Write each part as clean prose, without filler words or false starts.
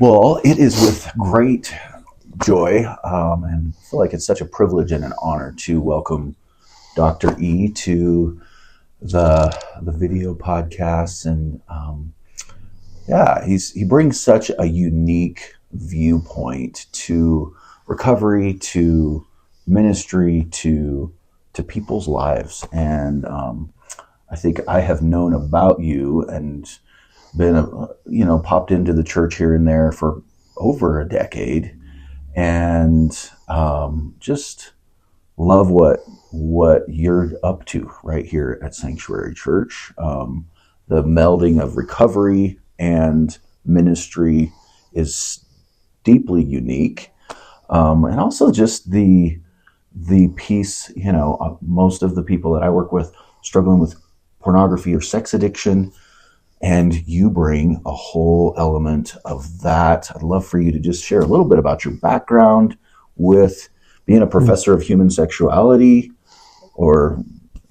Well, it is with great joy, and I feel like it's such a privilege and an honor to welcome Dr. E to the video podcasts, and he brings such a unique viewpoint to recovery, to ministry, to people's lives, and I think I have known about you and been, popped into the church here and there for over a decade, and just love what you're up to right here at Sanctuary Church. The melding of recovery and ministry is deeply unique, and also just the piece. Most of the people that I work with struggling with pornography or sex addiction. And you bring a whole element of that. I'd love for you to just share a little bit about your background with being a professor of human sexuality, or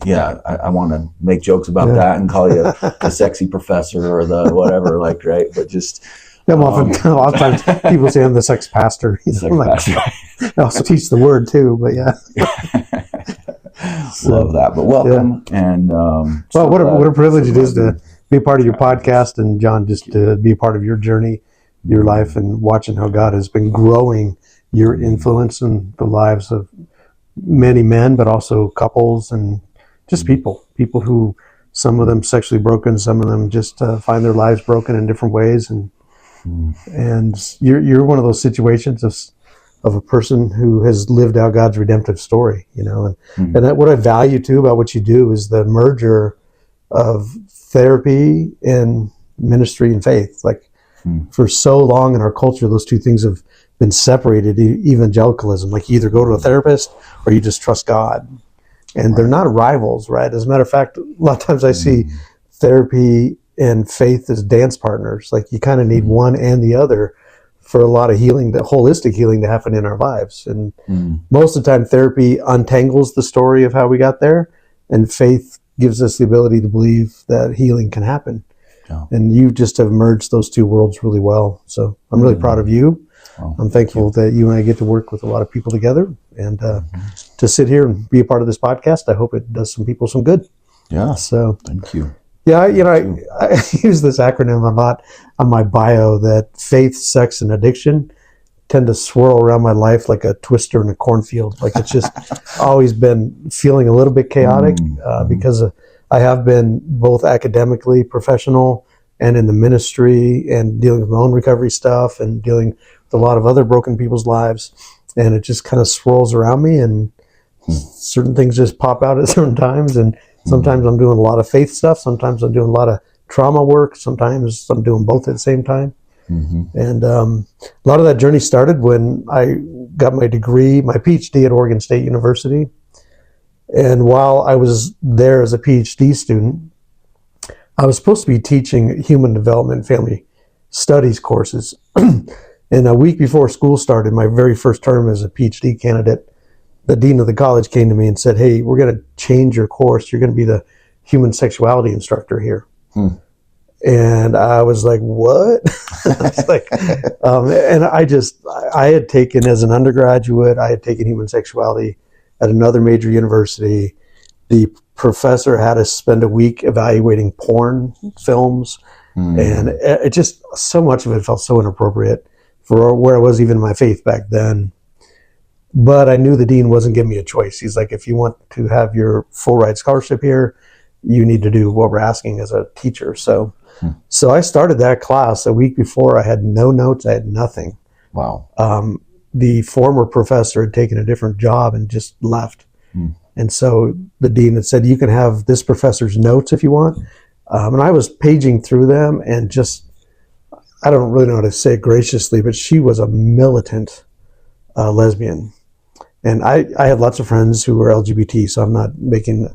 I want to make jokes about that and call you the sexy professor or the whatever, right? But just a lot of times people say I'm the sex pastor. Pastor. I also teach the word too, but yeah. Love that. But welcome, and what a privilege it is to be a part of your podcast, and John, just to be a part of your journey, your life, and watching how God has been growing your influence in the lives of many men, but also couples and just people who, some of them sexually broken, some of them just find their lives broken in different ways, and you're one of those situations of a person who has lived out God's redemptive story, and that what I value too about what you do is the merger of therapy and ministry and faith. For so long in our culture, those two things have been separated. Evangelicalism, you either go to a therapist or you just trust God, and they're not rivals, right? As a matter of fact, a lot of times I see therapy and faith as dance partners. You kind of need one and the other for a lot of healing, the holistic healing to happen in our lives. And most of the time, therapy untangles the story of how we got there, and faith gives us the ability to believe that healing can happen. Yeah. And you just have merged those two worlds really well. So I'm really proud of you. Well, I'm thankful that you and I get to work with a lot of people together, and to sit here and be a part of this podcast. I hope it does some people some good. Yeah. So thank you. Yeah, I use this acronym a lot on my bio, that faith, sex, and addiction tend to swirl around my life like a twister in a cornfield. It's just always been feeling a little bit chaotic because I have been both academically professional and in the ministry, and dealing with my own recovery stuff and dealing with a lot of other broken people's lives. And it just kind of swirls around me, and certain things just pop out at certain times. And sometimes I'm doing a lot of faith stuff. Sometimes I'm doing a lot of trauma work. Sometimes I'm doing both at the same time. And a lot of that journey started when I got my degree, my PhD at Oregon State University. And while I was there as a PhD student, I was supposed to be teaching human development and family studies courses. And a week before school started, my very first term as a PhD candidate, the dean of the college came to me and said, "Hey, we're going to change your course. You're going to be the human sexuality instructor here." And I was like, "What?" And I had taken, as an undergraduate, I had taken human sexuality at another major university. The professor had us spend a week evaluating porn films, and it just, so much of it felt so inappropriate for where I was even in my faith back then. But I knew the dean wasn't giving me a choice. He's like, "If you want to have your full ride scholarship here, you need to do what we're asking as a teacher." So I started that class a week before. I had no notes. I had nothing. Wow. The former professor had taken a different job and just left. And so the dean had said, "You can have this professor's notes if you want." And I was paging through them, and just, I don't really know how to say it graciously, but she was a militant lesbian. And I had lots of friends who were LGBT, so I'm not making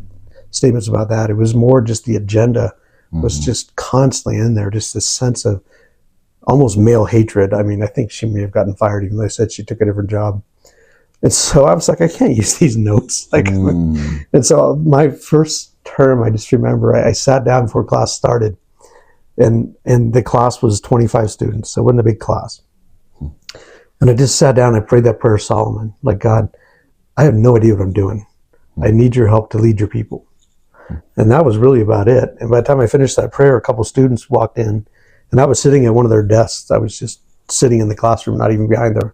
statements about that. It was more just the agenda was just constantly in there, just this sense of almost male hatred. I mean, I think she may have gotten fired, even though I said she took a different job. And so I was like, I can't use these notes. And so my first term, I just remember I sat down before class started, and the class was 25 students, so it wasn't a big class. And I just sat down and I prayed that prayer of Solomon. Like, God, I have no idea what I'm doing. I need your help to lead your people. And that was really about it. And by the time I finished that prayer, a couple of students walked in, and I was sitting at one of their desks. I was just sitting in the classroom, not even behind the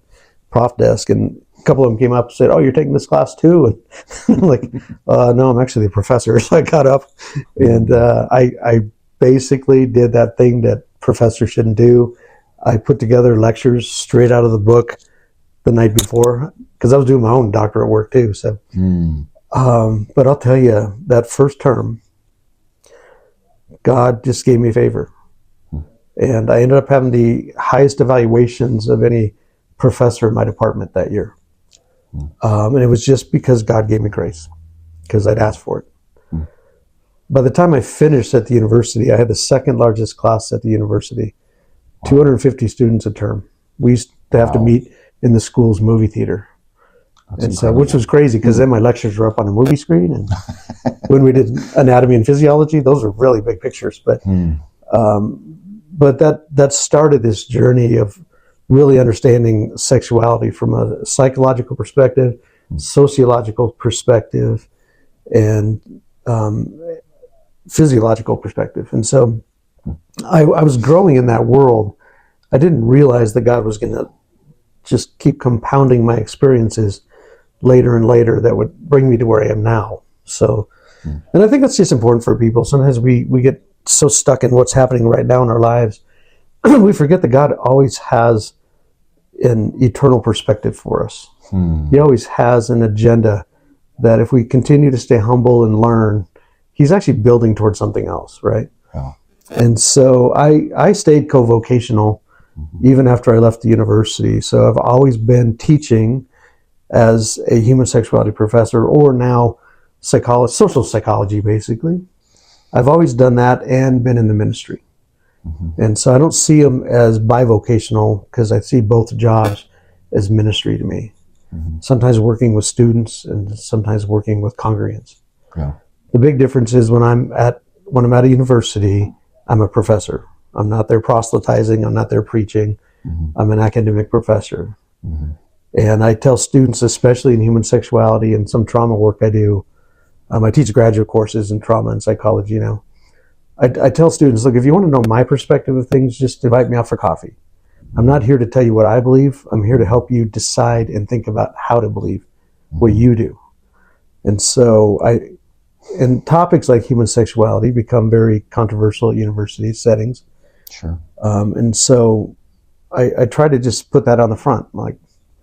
prof desk. And a couple of them came up and said, "Oh, you're taking this class too?" And I'm like, "No, I'm actually the professor." So I got up and I basically did that thing that professors shouldn't do. I put together lectures straight out of the book the night before, because I was doing my own doctorate work too. So, but I'll tell you, that first term, God just gave me favor. And I ended up having the highest evaluations of any professor in my department that year. And it was just because God gave me grace, because I'd asked for it. By the time I finished at the university, I had the second largest class at the university, 250 students a term. We used to have to meet in the school's movie theater. And so, which was crazy, because then my lectures were up on a movie screen. And when we did anatomy and physiology, those were really big pictures. But that started this journey of really understanding sexuality from a psychological perspective, sociological perspective, and physiological perspective. And so I was growing in that world. I didn't realize that God was going to just keep compounding my experiences later and later that would bring me to where I am now. So, and I think that's just important for people. Sometimes we get so stuck in what's happening right now in our lives, we forget that God always has an eternal perspective for us. He always has an agenda that if we continue to stay humble and learn, He's actually building towards something else, right? Yeah. And so I stayed co-vocational even after I left the university. So I've always been teaching as a human sexuality professor, or now social psychology, basically. I've always done that and been in the ministry. And so I don't see them as bivocational, because I see both jobs as ministry to me. Sometimes working with students and sometimes working with congregants. Yeah. The big difference is when I'm at a university, I'm a professor. I'm not there proselytizing. I'm not there preaching. I'm an academic professor. And I tell students, especially in human sexuality and some trauma work I do, I teach graduate courses in trauma and psychology now. I tell students, look, if you want to know my perspective of things, just invite me out for coffee. I'm not here to tell you what I believe. I'm here to help you decide and think about how to believe what you do. And so and topics like human sexuality become very controversial at university settings. Sure. And so I try to just put that on the front. Like,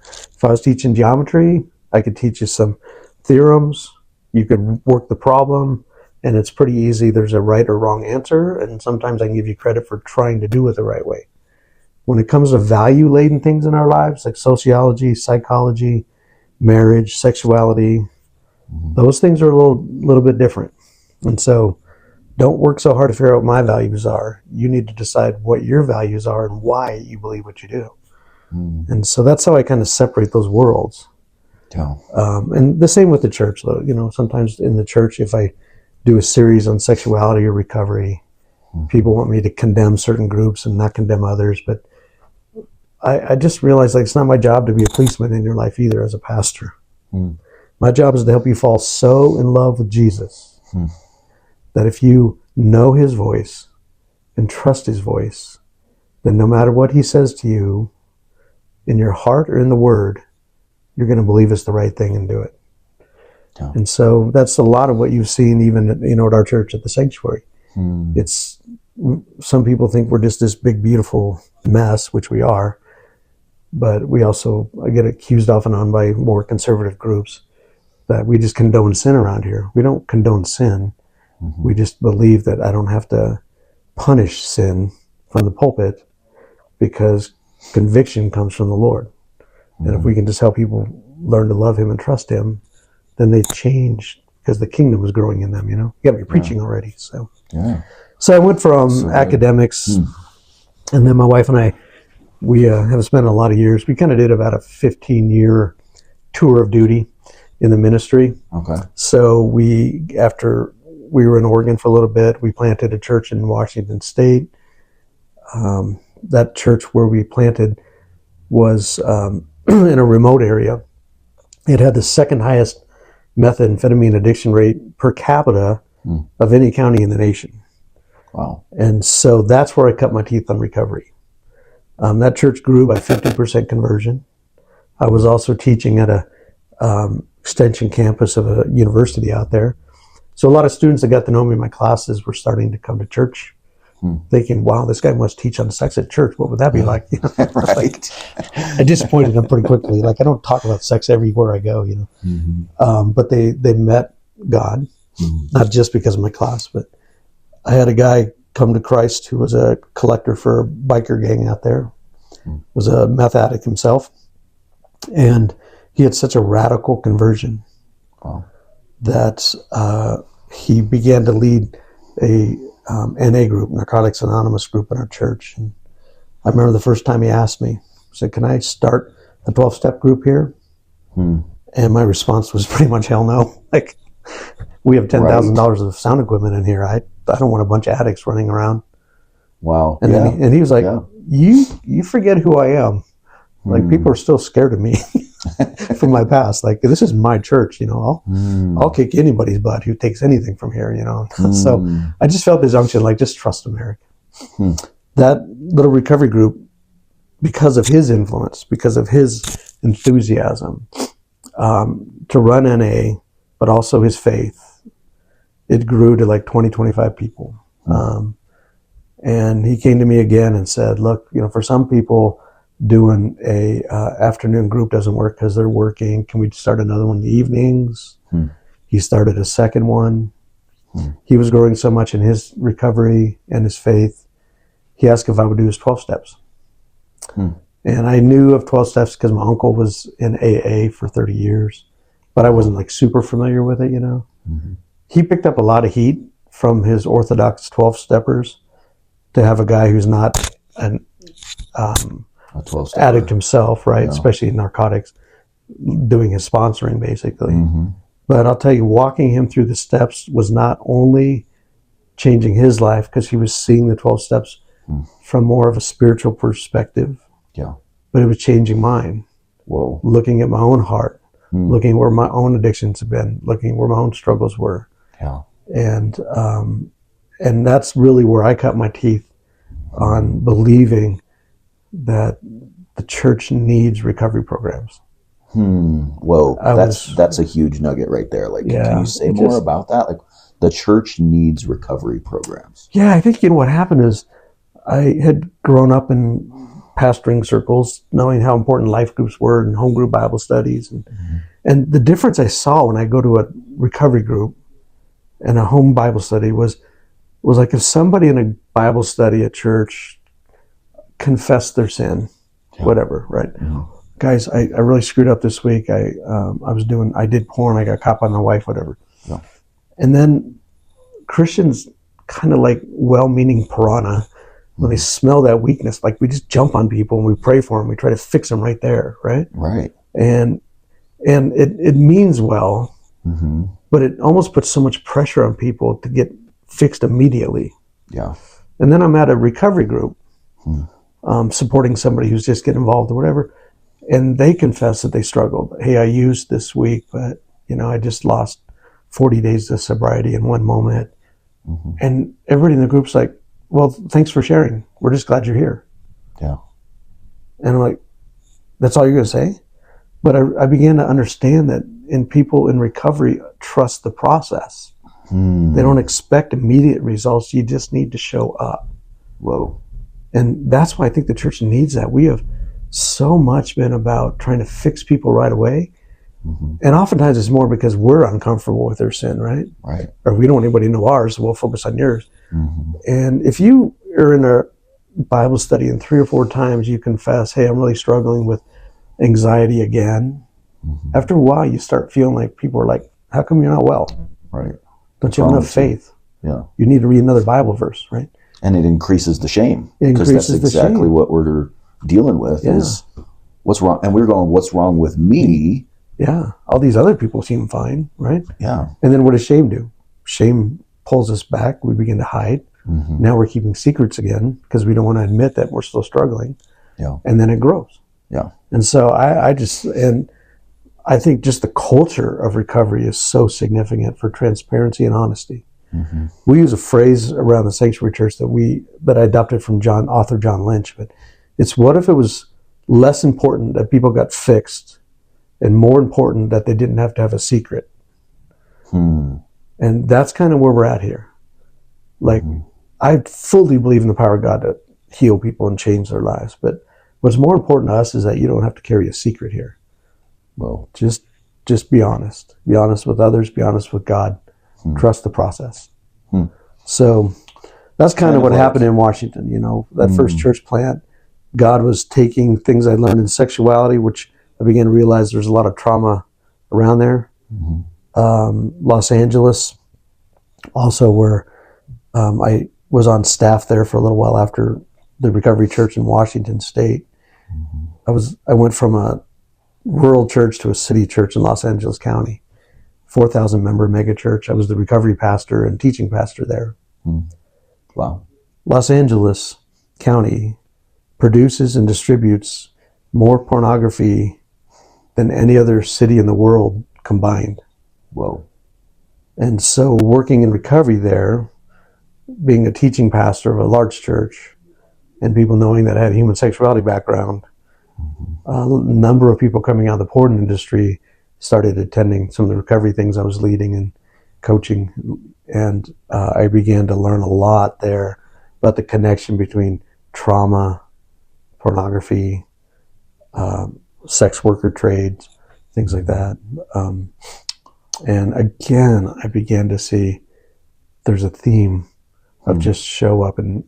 if I was teaching geometry, I could teach you some theorems. You could work the problem, and it's pretty easy. There's a right or wrong answer, and sometimes I can give you credit for trying to do it the right way. When it comes to value-laden things in our lives, like sociology, psychology, marriage, sexuality, those things are a little bit different. And so don't work so hard to figure out what my values are. You need to decide what your values are and why you believe what you do. And so that's how I kind of separate those worlds. Yeah. And the same with the church, though. You know, sometimes in the church, if I do a series on sexuality or recovery, people want me to condemn certain groups and not condemn others. But I just realized, like, it's not my job to be a policeman in your life either as a pastor. My job is to help you fall so in love with Jesus that if you know His voice and trust His voice, then no matter what He says to you, in your heart or in the Word, you're going to believe it's the right thing and do it. Yeah. And so that's a lot of what you've seen even at our church at the Sanctuary. It's, some people think we're just this big, beautiful mess, which we are. But I get accused off and on by more conservative groups that we just condone sin around here. We don't condone sin. We just believe that I don't have to punish sin from the pulpit, because conviction comes from the Lord. And if we can just help people learn to love Him and trust Him, then they change, because the kingdom is growing in them, you got to be preaching already. So I went from academics, and then my wife and I, we have spent a lot of years. We kind of did about a 15-year tour of duty in the ministry. Okay. So after we were in Oregon for a little bit, we planted a church in Washington State. That church where we planted was in a remote area. It had the second highest methamphetamine addiction rate per capita of any county in the nation. Wow. And so that's where I cut my teeth on recovery. That church grew by 50% conversion. I was also teaching at a extension campus of a university out there. So a lot of students that got to know me in my classes were starting to come to church, thinking, wow, this guy must teach on sex at church. What would that be like? You know? Right. Like, I disappointed them pretty quickly. Like, I don't talk about sex everywhere I go, you know. But they met God, not just because of my class, but I had a guy come to Christ who was a collector for a biker gang out there, was a meth addict himself. And he had such a radical conversion that he began to lead a NA group, Narcotics Anonymous group in our church. And I remember the first time he asked me, he said, can I start a 12-step group here? And my response was pretty much hell no. Like, we have $10,000 of sound equipment in here. I don't want a bunch of addicts running around. Wow. And then he was like, you forget who I am. Like, people are still scared of me from my past. Like, this is my church, you know. I'll kick anybody's butt who takes anything from here, you know. So I just felt this unction, like, just trust America. That little recovery group, because of his influence, because of his enthusiasm to run NA, but also his faith, it grew to like 20, 25 people. And he came to me again and said, look, you know, for some people, doing a afternoon group doesn't work because they're working. Can we start another one in the evenings? He started a second one. He was growing so much in his recovery and his faith. He asked if I would do his 12 steps. And I knew of 12 steps because my uncle was in AA for 30 years, but I wasn't like super familiar with it, you know. He picked up a lot of heat from his Orthodox 12-steppers to have a guy who's not an addict himself, right? Yeah. Especially in narcotics, doing his sponsoring basically. But I'll tell you, walking him through the steps was not only changing his life because he was seeing the 12 steps from more of a spiritual perspective, but it was changing mine. Looking at my own heart, looking where my own addictions have been, looking where my own struggles were. And that's really where I cut my teeth on believing that the church needs recovery programs. That's a huge nugget right there. Like, can you say more about that? Like, the church needs recovery programs. Yeah, I think, you know, what happened is I had grown up in pastoring circles, knowing how important life groups were and home group Bible studies. And the difference I saw when I go to a recovery group and a home Bible study was like if somebody in a Bible study at church confessed their sin, whatever, right? Guys, I really screwed up this week. I did porn. I got caught by my wife, whatever. And then Christians, kind of like well-meaning piranha, when they smell that weakness, like we just jump on people and we pray for them. We try to fix them right there, right? And it means well, but it almost puts so much pressure on people to get fixed immediately. And then I'm at a recovery group, supporting somebody who's just getting involved or whatever, and they confess that they struggled. Hey, I used this week, but you know, I just lost 40 days of sobriety in one moment. And everybody in the group's like, well, thanks for sharing. We're just glad you're here. And I'm like, that's all you're going to say? But I began to understand that in people in recovery trust the process. They don't expect immediate results. You just need to show up. And that's why I think the church needs that. We have so much been about trying to fix people right away. And oftentimes it's more because we're uncomfortable with their sin, right? Or we don't want anybody to know ours, so we'll focus on yours. And if you are in a Bible study and 3 or 4 times you confess, hey, I'm really struggling with anxiety again, after a while you start feeling like people are like, how come you're not well? Don't you have enough faith? You need to read another Bible verse, right? And it increases the shame. Because that's exactly what we're dealing with is what's wrong. And we're going, what's wrong with me? All these other people seem fine, right? And then what does shame do? Shame pulls us back. We begin to hide. Now we're keeping secrets again because we don't want to admit that we're still struggling. And then it grows. Yeah. And so I think just the culture of recovery is so significant for transparency and honesty. Mm-hmm. We use a phrase around the Sanctuary Church that I adopted from author John Lynch, but it's, what if it was less important that people got fixed and more important that they didn't have to have a secret? And that's kind of where we're at here. Like, I fully believe in the power of God to heal people and change their lives. But what's more important to us is that you don't have to carry a secret here. Well, just be honest. Be honest with others. Be honest with God. Trust the process. So that's kind of what happened in Washington. You know, that first church plant, God was taking things I learned in sexuality, which I began to realize there's a lot of trauma around there. Los Angeles, also, where I was on staff there for a little while after the Recovery Church in Washington State. I went from a rural church to a city church in Los Angeles County, 4,000 member mega church. I was the recovery pastor and teaching pastor there. Wow. Los Angeles County produces and distributes more pornography than any other city in the world combined. Whoa. And so working in recovery there, being a teaching pastor of a large church, and people knowing that I had a human sexuality background, a number of people coming out of the porn industry started attending some of the recovery things I was leading and coaching. And I began to learn a lot there about the connection between trauma, pornography, sex worker trades, things like that. And again, I began to see there's a theme of just show up and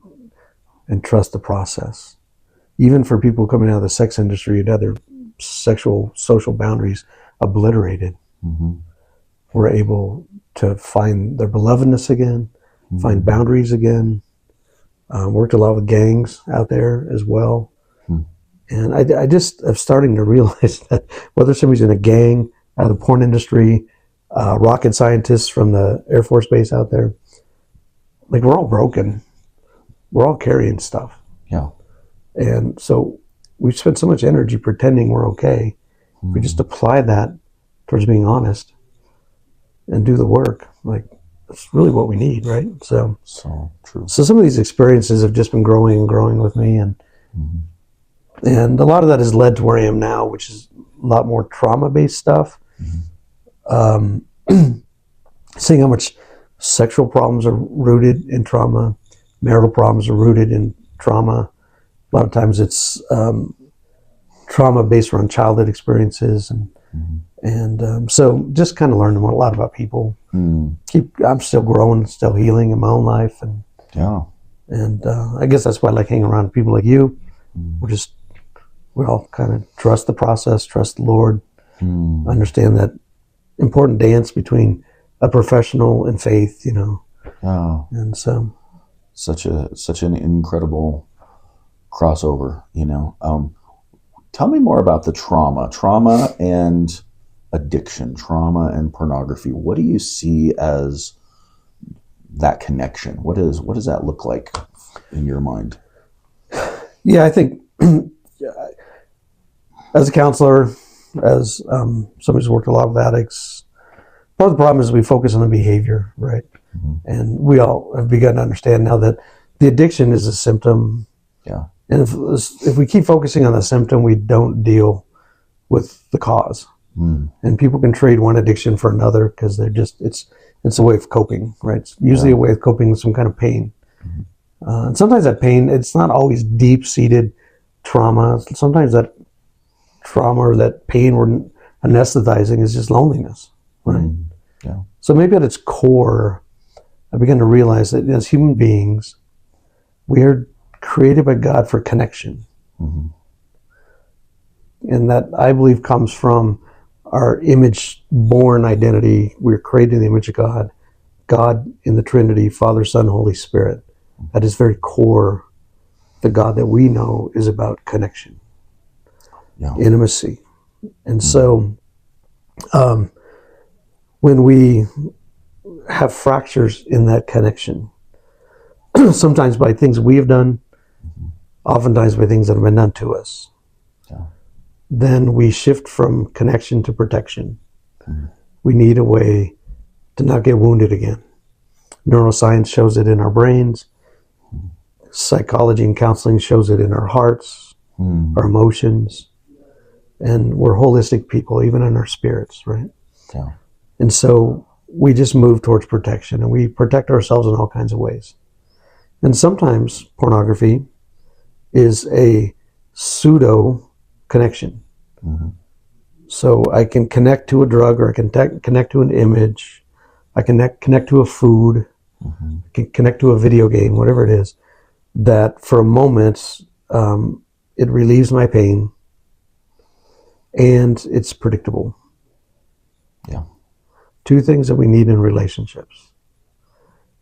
trust the process. Even for people coming out of the sex industry and other sexual social boundaries obliterated, were able to find their belovedness again, find boundaries again. Worked a lot with gangs out there as well. And I just am starting to realize that whether somebody's in a gang, out of the porn industry, rocket scientists from the Air Force Base out there, like, we're all broken. We're all carrying stuff. Yeah. And so we spend so much energy pretending we're okay. If we just apply that towards being honest and do the work, like, that's really what we need, right? So true. So some of these experiences have just been growing and growing with me, and a lot of that has led to where I am now, which is a lot more trauma-based stuff. Seeing how much sexual problems are rooted in trauma, marital problems are rooted in trauma. A lot of times it's trauma based around childhood experiences, and so just kind of learning a lot about people. I'm still growing, still healing in my own life, and I guess that's why I like hanging around people like you. We all kind of trust the process, trust the Lord, understand that important dance between a professional and faith, you know. And so such an incredible crossover, you know. Tell me more about the trauma and addiction, trauma and pornography. What do you see as that connection? What does that look like in your mind? Yeah, I think as a counselor, as somebody who's worked a lot with addicts, part of the problem is we focus on the behavior, right? And we all have begun to understand now that the addiction is a symptom. Yeah. And if we keep focusing on the symptom, we don't deal with the cause. And people can trade one addiction for another because it's a way of coping, right? It's usually a way of coping with some kind of pain. And sometimes that pain, it's not always deep-seated trauma. Sometimes that trauma or that pain we're anesthetizing is just loneliness, right? Yeah. So maybe at its core, I began to realize that as human beings, we are created by God for connection. And that, I believe, comes from our image-born identity. We're created in the image of God. God in the Trinity, Father, Son, Holy Spirit. At its very core, the God that we know is about connection, intimacy. And so when we have fractures in that connection, sometimes by things we have done, oftentimes by things that have been done to us, then we shift from connection to protection. We need a way to not get wounded again. Neuroscience shows it in our brains. Psychology and counseling shows it in our hearts, our emotions. And we're holistic people, even in our spirits, right? Yeah. And so we just move towards protection, and we protect ourselves in all kinds of ways. And sometimes pornography is a pseudo connection. So I can connect to a drug, or I can connect to an image. I can connect to a food. I can connect to a video game, whatever it is, that for a moment it relieves my pain, and it's predictable. Yeah. Two things that we need in relationships.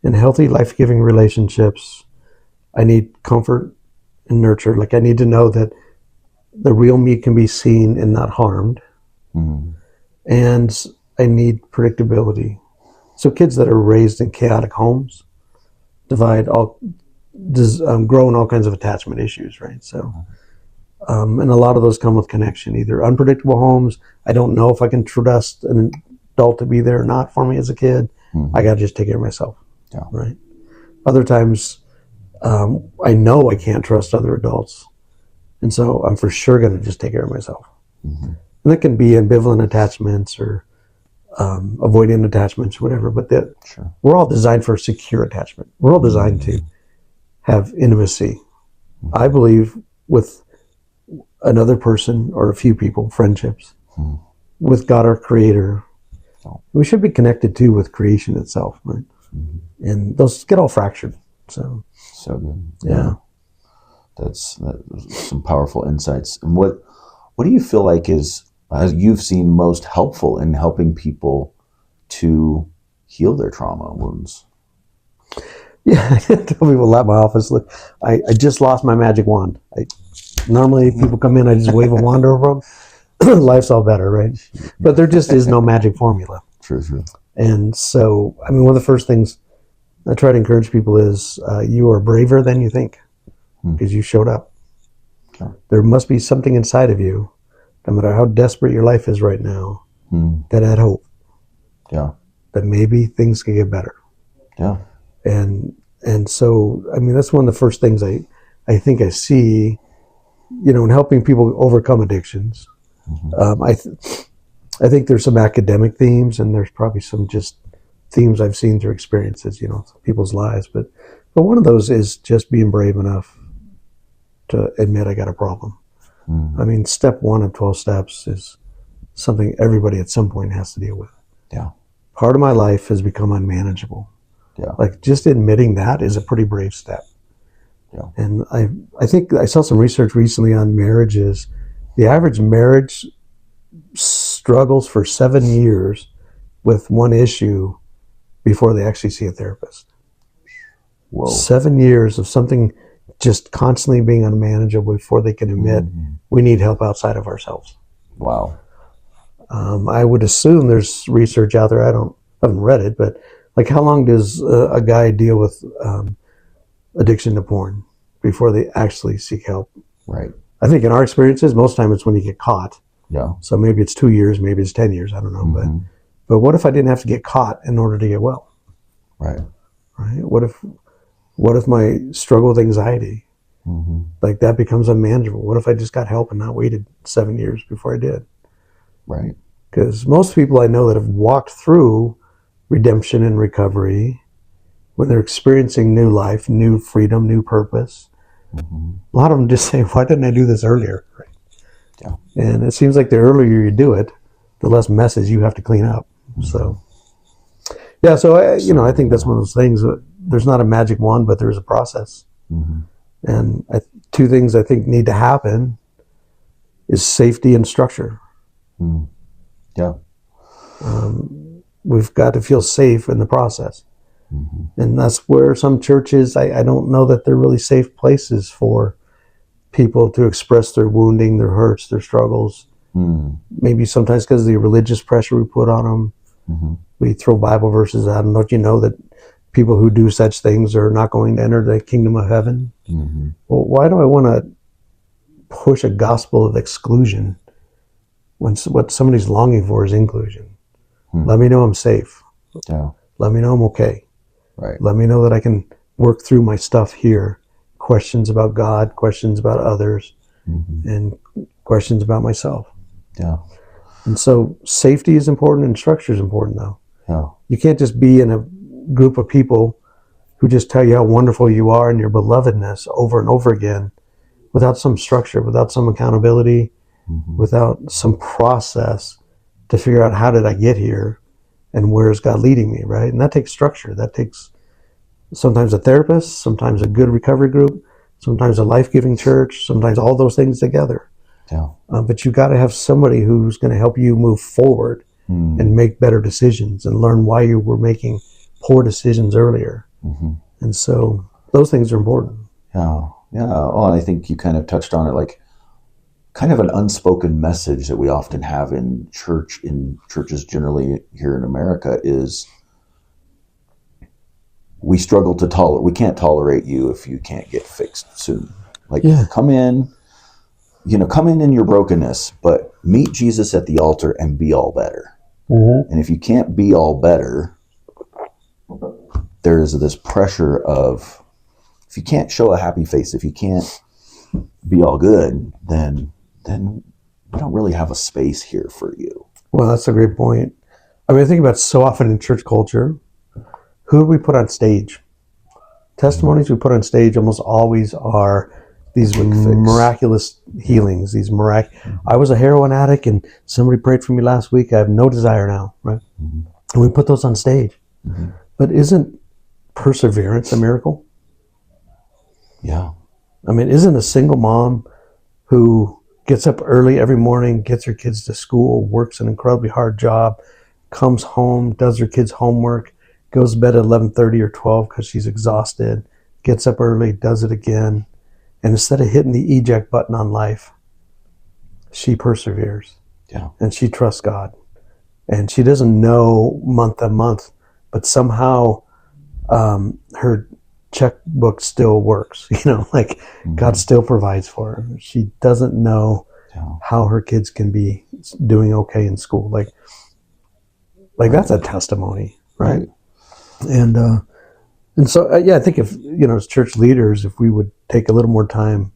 In healthy, life-giving relationships, I need comfort and nurture. Like, I need to know that the real me can be seen and not harmed. And I need predictability. So kids that are raised in chaotic homes grow in all kinds of attachment issues, right? So, and a lot of those come with connection. Either unpredictable homes, I don't know if I can trust an adult to be there or not for me as a kid. I got to just take care of myself, right? Other times, I know I can't trust other adults, and so I'm for sure going to just take care of myself. And that can be ambivalent attachments or avoidant attachments, whatever. But we're all designed for secure attachment. We're all designed to have intimacy. I believe with another person or a few people, friendships, with God, our Creator. We should be connected too with creation itself, right? And those get all fractured. So good. Yeah. That's some powerful insights. And what do you feel like is you've seen most helpful in helping people to heal their trauma wounds? Yeah, I tell people at my office, look, I just lost my magic wand. Normally people come in, I just wave a wand over them. Life's all better, right? But there just is no magic formula. True. And so, I mean, one of the first things I try to encourage people is you are braver than you think because you showed up. Okay. There must be something inside of you, no matter how desperate your life is right now, that had hope. Yeah. That maybe things could get better. Yeah. And so, I mean, that's one of the first things I think I see, in helping people overcome addictions. I think there's some academic themes, and there's probably some just themes I've seen through experiences, people's lives. But one of those is just being brave enough to admit I got a problem. I mean, step 1 of 12 steps is something everybody at some point has to deal with. Yeah. Part of my life has become unmanageable. Yeah. Like, just admitting that is a pretty brave step. Yeah. And I think I saw some research recently on marriages. The average marriage struggles for 7 years with one issue before they actually see a therapist. Whoa. 7 years of something just constantly being unmanageable before they can admit we need help outside of ourselves. Wow. I would assume there's research out there. I haven't read it, but like, how long does a guy deal with addiction to porn before they actually seek help? Right. I think in our experiences, most time it's when you get caught. Yeah. So maybe it's 2 years, maybe it's 10 years. I don't know. But what if I didn't have to get caught in order to get well? Right. Right. What if my struggle with anxiety, like, that becomes unmanageable? What if I just got help and not waited 7 years before I did? Right. Because most people I know that have walked through redemption and recovery, when they're experiencing new life, new freedom, new purpose, a lot of them just say, why didn't I do this earlier? Yeah. And it seems like the earlier you do it, the less messes you have to clean up. So, yeah, so I think that's one of those things. There's not a magic wand, but there's a process. And two things I think need to happen is safety and structure. Yeah. We've got to feel safe in the process. And that's where some churches, I don't know that they're really safe places for people to express their wounding, their hurts, their struggles. Maybe sometimes because of the religious pressure we put on them. We throw Bible verses out, and don't you know that people who do such things are not going to enter the kingdom of heaven? Well, why do I want to push a gospel of exclusion what somebody's longing for is inclusion. Let me know I'm safe. Yeah. Let me know I'm okay. Right. Let me know that I can work through my stuff here. Questions about God, questions about others, and questions about myself. Yeah. And so safety is important and structure is important, though. Yeah. You can't just be in a group of people who just tell you how wonderful you are and your belovedness over and over again without some structure, without some accountability, without some process to figure out how did I get here and where is God leading me, right? And that takes structure. That takes sometimes a therapist, sometimes a good recovery group, sometimes a life-giving church, sometimes all those things together. Yeah. But you got to have somebody who's going to help you move forward and make better decisions and learn why you were making poor decisions earlier. And so those things are important. Yeah. Yeah. Well, I think you kind of touched on it, like kind of an unspoken message that we often have in churches generally here in America is we struggle to tolerate, we can't tolerate you if you can't get fixed soon. Like come in your brokenness, but meet Jesus at the altar and be all better. And if you can't be all better, there's this pressure of, if you can't show a happy face, if you can't be all good, then we don't really have a space here for you. Well, that's a great point. I mean, I think about so often in church culture, who do we put on stage? Testimonies we put on stage almost always are these miraculous healings. I was a heroin addict and somebody prayed for me last week. I have no desire now, right? And we put those on stage. But isn't perseverance a miracle? Yeah. I mean, isn't a single mom who gets up early every morning, gets her kids to school, works an incredibly hard job, comes home, does her kids' homework, goes to bed at 11:30 or 12 because she's exhausted, gets up early, does it again, and instead of hitting the eject button on life, she perseveres. Yeah. And she trusts God. And she doesn't know month to month, but somehow her checkbook still works. Like God still provides for her. She doesn't know how her kids can be doing okay in school. Like that's a testimony, right? And so I think if as church leaders, if we would take a little more time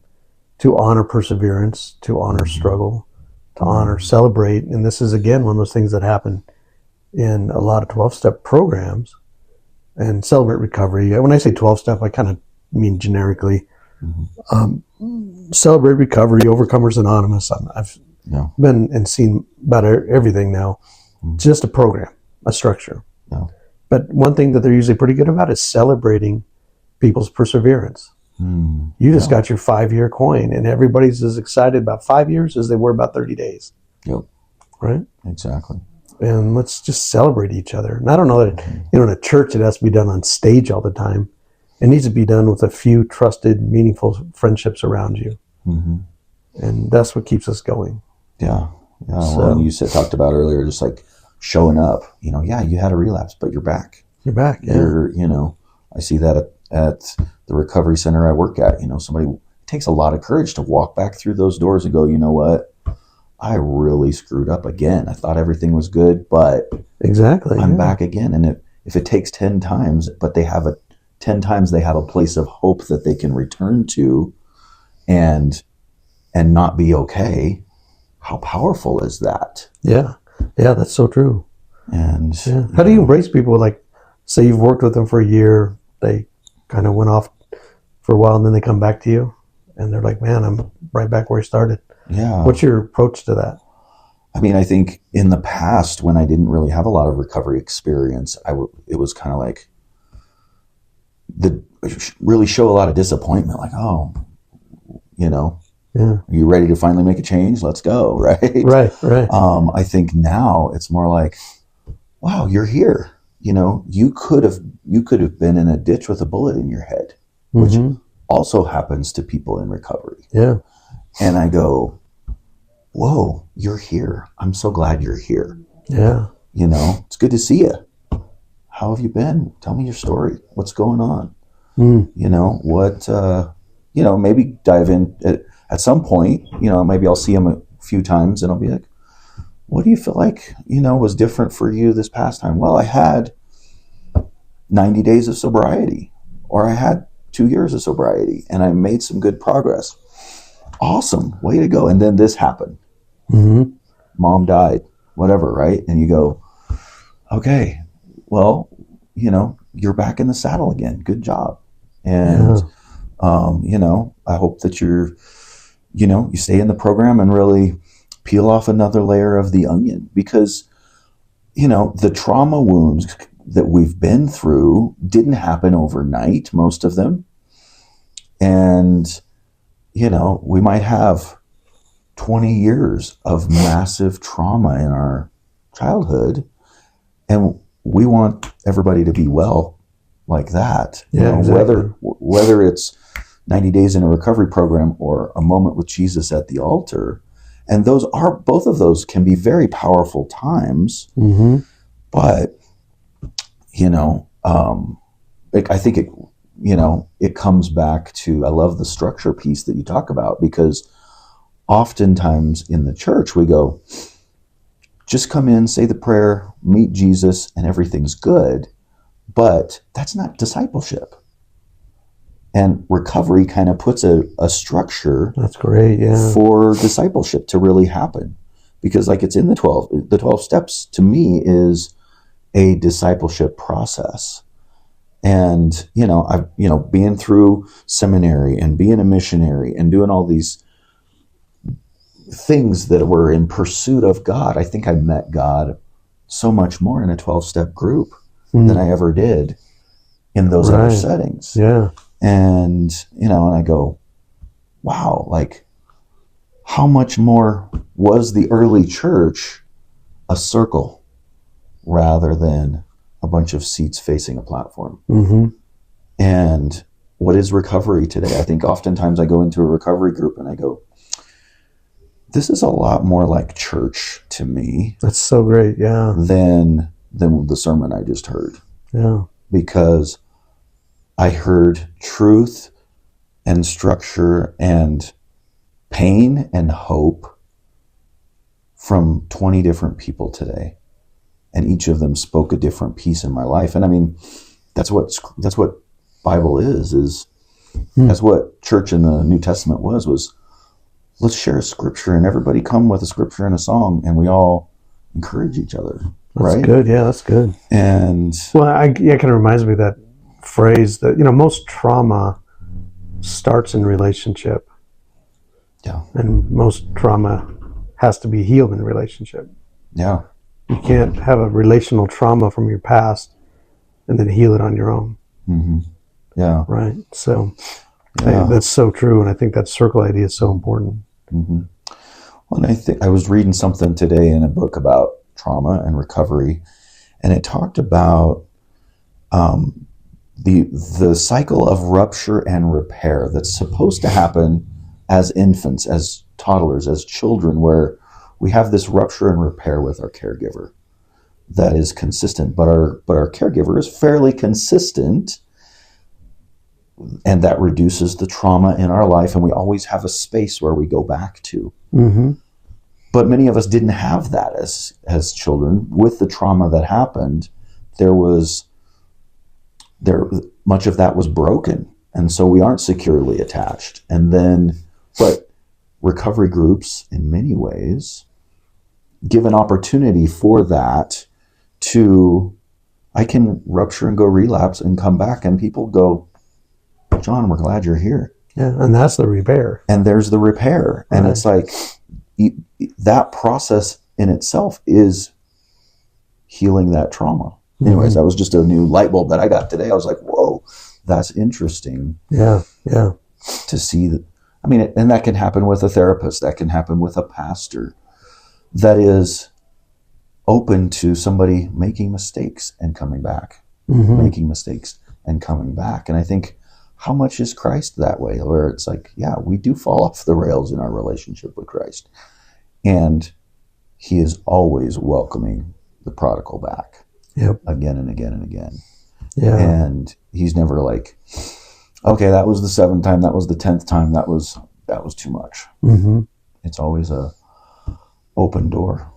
to honor perseverance, to honor struggle, to honor, celebrate, and this is again one of those things that happen in a lot of 12-step programs, and celebrate recovery. When I say 12-step, I kind of mean generically. Celebrate recovery, Overcomers Anonymous. I've been and seen about everything now. Just a program, a structure. But one thing that they're usually pretty good about is celebrating people's perseverance. You just got your 5-year coin, and everybody's as excited about 5 years as they were about 30 days. Yep. Right? Exactly. And let's just celebrate each other. And I don't know that, in a church it has to be done on stage all the time. It needs to be done with a few trusted, meaningful friendships around you. And that's what keeps us going. Yeah. Yeah. So, well, you talked about earlier, just like showing up, you had a relapse, but you're back. You're back. Yeah. I see that at the recovery center I work at. It takes a lot of courage to walk back through those doors and go, you know what? I really screwed up again. I thought everything was good, but exactly, I'm back again. And if it takes 10 times, but they have 10 times they have a place of hope that they can return to and not be okay, how powerful is that? Yeah. Yeah, that's so true. And how do you embrace people, like, say you've worked with them for a year, they kind of went off for a while, and then they come back to you, and they're like, man, I'm right back where I started. Yeah. What's your approach to that? I mean, I think in the past, when I didn't really have a lot of recovery experience, it was kind of like really show a lot of disappointment, like, are you ready to finally make a change? Let's go, right? Right. I think now it's more like, wow, you're here. You could have been in a ditch with a bullet in your head, which also happens to people in recovery. Yeah. And I go, whoa, you're here. I'm so glad you're here. Yeah. It's good to see you. How have you been? Tell me your story. What's going on? Maybe dive in at some point, maybe I'll see him a few times and I'll be like, what do you feel like, was different for you this past time? Well, I had 90 days of sobriety, or I had 2 years of sobriety, and I made some good progress. Awesome. Way to go. And then this happened. Mm-hmm. Mom died, whatever, right? And you go, okay, well, you're back in the saddle again. Good job. And, I hope that you stay in the program and really peel off another layer of the onion, because, the trauma wounds that we've been through didn't happen overnight, most of them. And, we might have 20 years of massive trauma in our childhood, and we want everybody to be well like that. Exactly. Whether it's 90 days in a recovery program or a moment with Jesus at the altar. And both of those can be very powerful times. Mm-hmm. But, I think it comes back to, I love the structure piece that you talk about, because oftentimes in the church we go, just come in, say the prayer, meet Jesus, and everything's good. But that's not discipleship. And recovery kind of puts a structure. That's great, yeah. For discipleship to really happen. Because it's in the 12 steps to me is a discipleship process. And, I've, being through seminary and being a missionary and doing all these things that were in pursuit of God, I think I met God so much more in a 12-step group than I ever did in those other settings. Yeah. And, and I go, wow, how much more was the early church a circle rather than a bunch of seats facing a platform? Mm-hmm. And what is recovery today? I think oftentimes I go into a recovery group and I go, this is a lot more like church to me. That's so great, yeah. Than the sermon I just heard. Yeah. Because I heard truth and structure and pain and hope from 20 different people today. And each of them spoke a different piece in my life. And I mean, that's what Bible is that's what church in the New Testament was let's share a scripture and everybody come with a scripture and a song and we all encourage each other. That's right? good. Yeah, that's good. And well, it kind of reminds me of that phrase that, most trauma starts in relationship. Yeah. And most trauma has to be healed in a relationship. Yeah. You can't have a relational trauma from your past and then heal it on your own. Mm-hmm. Yeah. Right. So that's so true. And I think that circle idea is so important. Mm-hmm. Well, and I was reading something today in a book about trauma and recovery, and it talked about the cycle of rupture and repair that's supposed to happen as infants, as toddlers, as children, where we have this rupture and repair with our caregiver that is consistent, but our caregiver is fairly consistent, and that reduces the trauma in our life, and we always have a space where we go back to. Mm-hmm. But many of us didn't have that as children. With the trauma that happened, much of that was broken, and so we aren't securely attached. But recovery groups, in many ways, give an opportunity for that I can rupture and go relapse and come back, and people go, John, we're glad you're here. Yeah, and that's the repair. And there's the repair. And it's like that process in itself is healing that trauma. Mm-hmm. Anyways, that was just a new light bulb that I got today. I was like, whoa, that's interesting. Yeah. To see that. I mean, and that can happen with a therapist. That can happen with a pastor that is open to somebody making mistakes and coming back. Mm-hmm. Making mistakes and coming back. And I think, how much is Christ that way? Where it's like, yeah, we do fall off the rails in our relationship with Christ. And he is always welcoming the prodigal back. Yep. Again and again and again. Yeah. And he's never like, okay, that was the 7th time, that was the 10th time, that was too much. Mm-hmm. It's always a open door.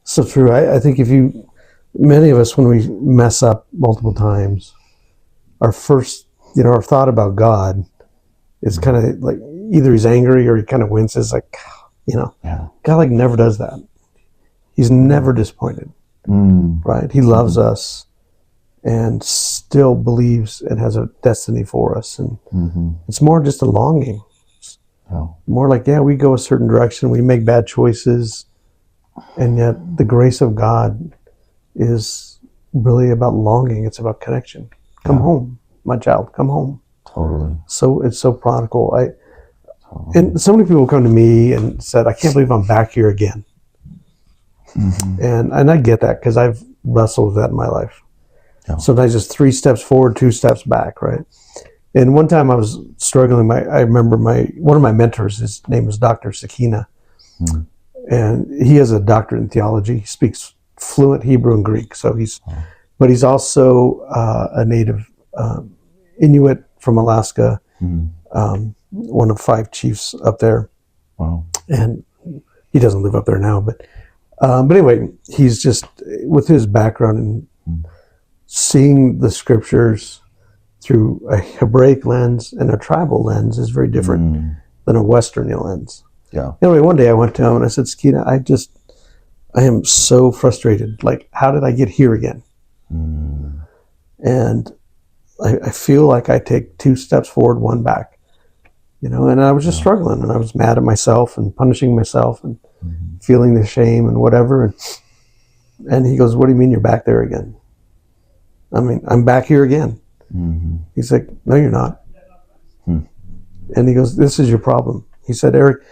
So true. I think many of us, when we mess up multiple times, our first, our thought about God is kind of like either he's angry or he kind of winces, like, Yeah. God like never does that. He's never disappointed, right? He loves us and still believes and has a destiny for us. And it's more just a longing. Oh. More like, we go a certain direction, we make bad choices, and yet the grace of God is really about longing. It's about connection. Come home, my child, come home. Totally. So it's so prodigal. And so many people come to me and said, I can't believe I'm back here again. And I get that because I've wrestled with that in my life. Yeah. Sometimes it's 3 steps forward, 2 steps back, right? And one time I was struggling. I remember one of my mentors, his name is Dr. Sakina. And he has a doctorate in theology. He speaks fluent Hebrew and Greek. But he's also a native Inuit from Alaska, one of 5 chiefs up there. Wow. And he doesn't live up there now, but anyway, he's just, with his background and seeing the scriptures through a Hebraic lens and a tribal lens is very different than a Western lens. Yeah. Anyway, one day I went to him and I said, Sakina, I am so frustrated. Like, how did I get here again? And I feel like I take 2 steps forward, 1 back, and I was just struggling, and I was mad at myself and punishing myself and feeling the shame and whatever. And he goes, what do you mean you're back there again? I mean, I'm back here again. He's like, no, you're not. And he goes, this is your problem. He said, Eric,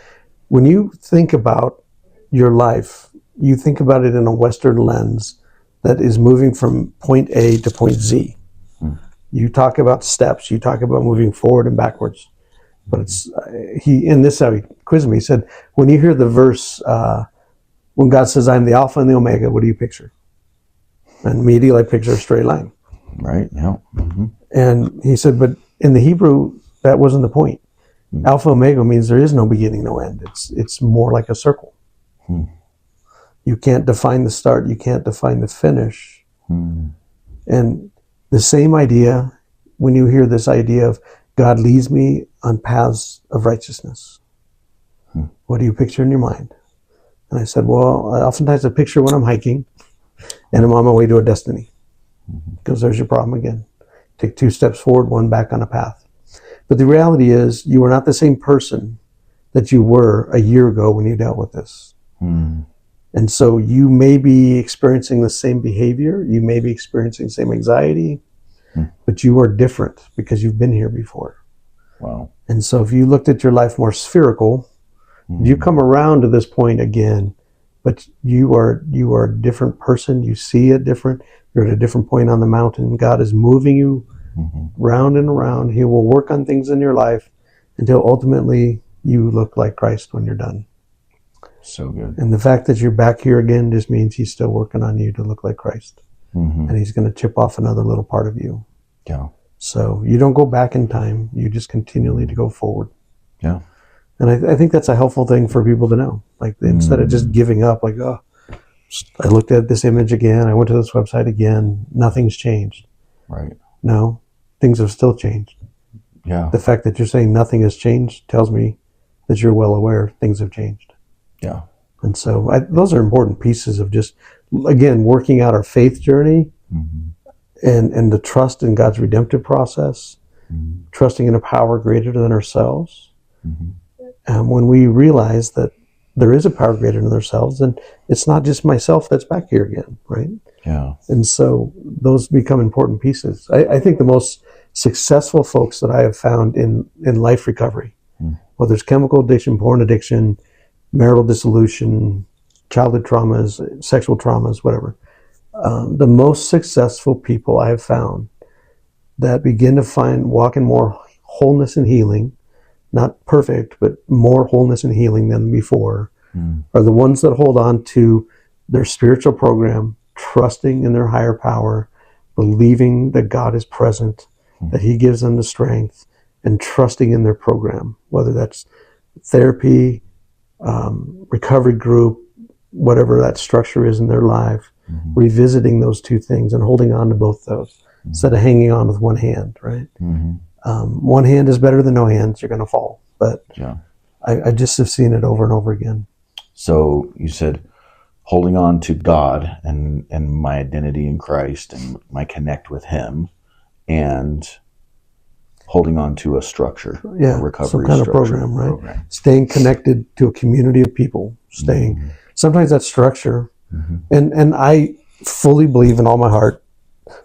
when you think about your life, you think about it in a Western lens that is moving from point A to point Z. You talk about steps, you talk about moving forward and backwards. But it's, in this, how he quizzed me, he said, when you hear the verse, when God says, I'm the Alpha and the Omega, what do you picture? And immediately I picture a straight line. Right, yeah. And he said, but in the Hebrew, that wasn't the point. Alpha Omega means there is no beginning, no end. It's more like a circle. You can't define the start, you can't define the finish. And the same idea, when you hear this idea of God leads me on paths of righteousness, what do you picture in your mind? And I said, well, oftentimes I picture when I'm hiking and I'm on my way to a destiny. Because there's your problem again. Take 2 steps forward, 1 back on a path. But the reality is, you are not the same person that you were a year ago when you dealt with this. And so you may be experiencing the same behavior, you may be experiencing the same anxiety, but you are different because you've been here before. Wow. And so if you looked at your life more spherical, you come around to this point again, but you are a different person, you see it different, you're at a different point on the mountain. God is moving you round and around. He will work on things in your life until ultimately you look like Christ when you're done. So good. And the fact that you're back here again just means he's still working on you to look like Christ. And he's going to chip off another little part of you. Yeah. So you don't go back in time. You just continually to go forward. Yeah. And I think that's a helpful thing for people to know. Like, instead of just giving up, like, oh, I looked at this image again, I went to this website again, nothing's changed. Right. No, things have still changed. Yeah. The fact that you're saying nothing has changed tells me that you're well aware things have changed. Yeah. And so those are important pieces of just, again, working out our faith journey and the trust in God's redemptive process, trusting in a power greater than ourselves. And when we realize that there is a power greater than ourselves, and it's not just myself that's back here again, right? Yeah. And so those become important pieces. I think the most successful folks that I have found in life recovery, whether it's chemical addiction, porn addiction, marital dissolution, childhood traumas, sexual traumas, whatever, the most successful people I have found that begin to walk in more wholeness and healing, not perfect, but more wholeness and healing than before, are the ones that hold on to their spiritual program, trusting in their higher power, believing that God is present, that he gives them the strength, and trusting in their program, whether that's therapy, recovery group, whatever that structure is in their life, revisiting those two things and holding on to both those instead of hanging on with one hand, right? One hand is better than no hands. You're going to fall. But Yeah. I just have seen it over and over again. So you said holding on to God and my identity in Christ and my connect with Him, and holding on to a structure, Yeah, a recovery some kind of structure, program, right? Staying connected to a community of people. Sometimes that structure. And I fully believe in all my heart,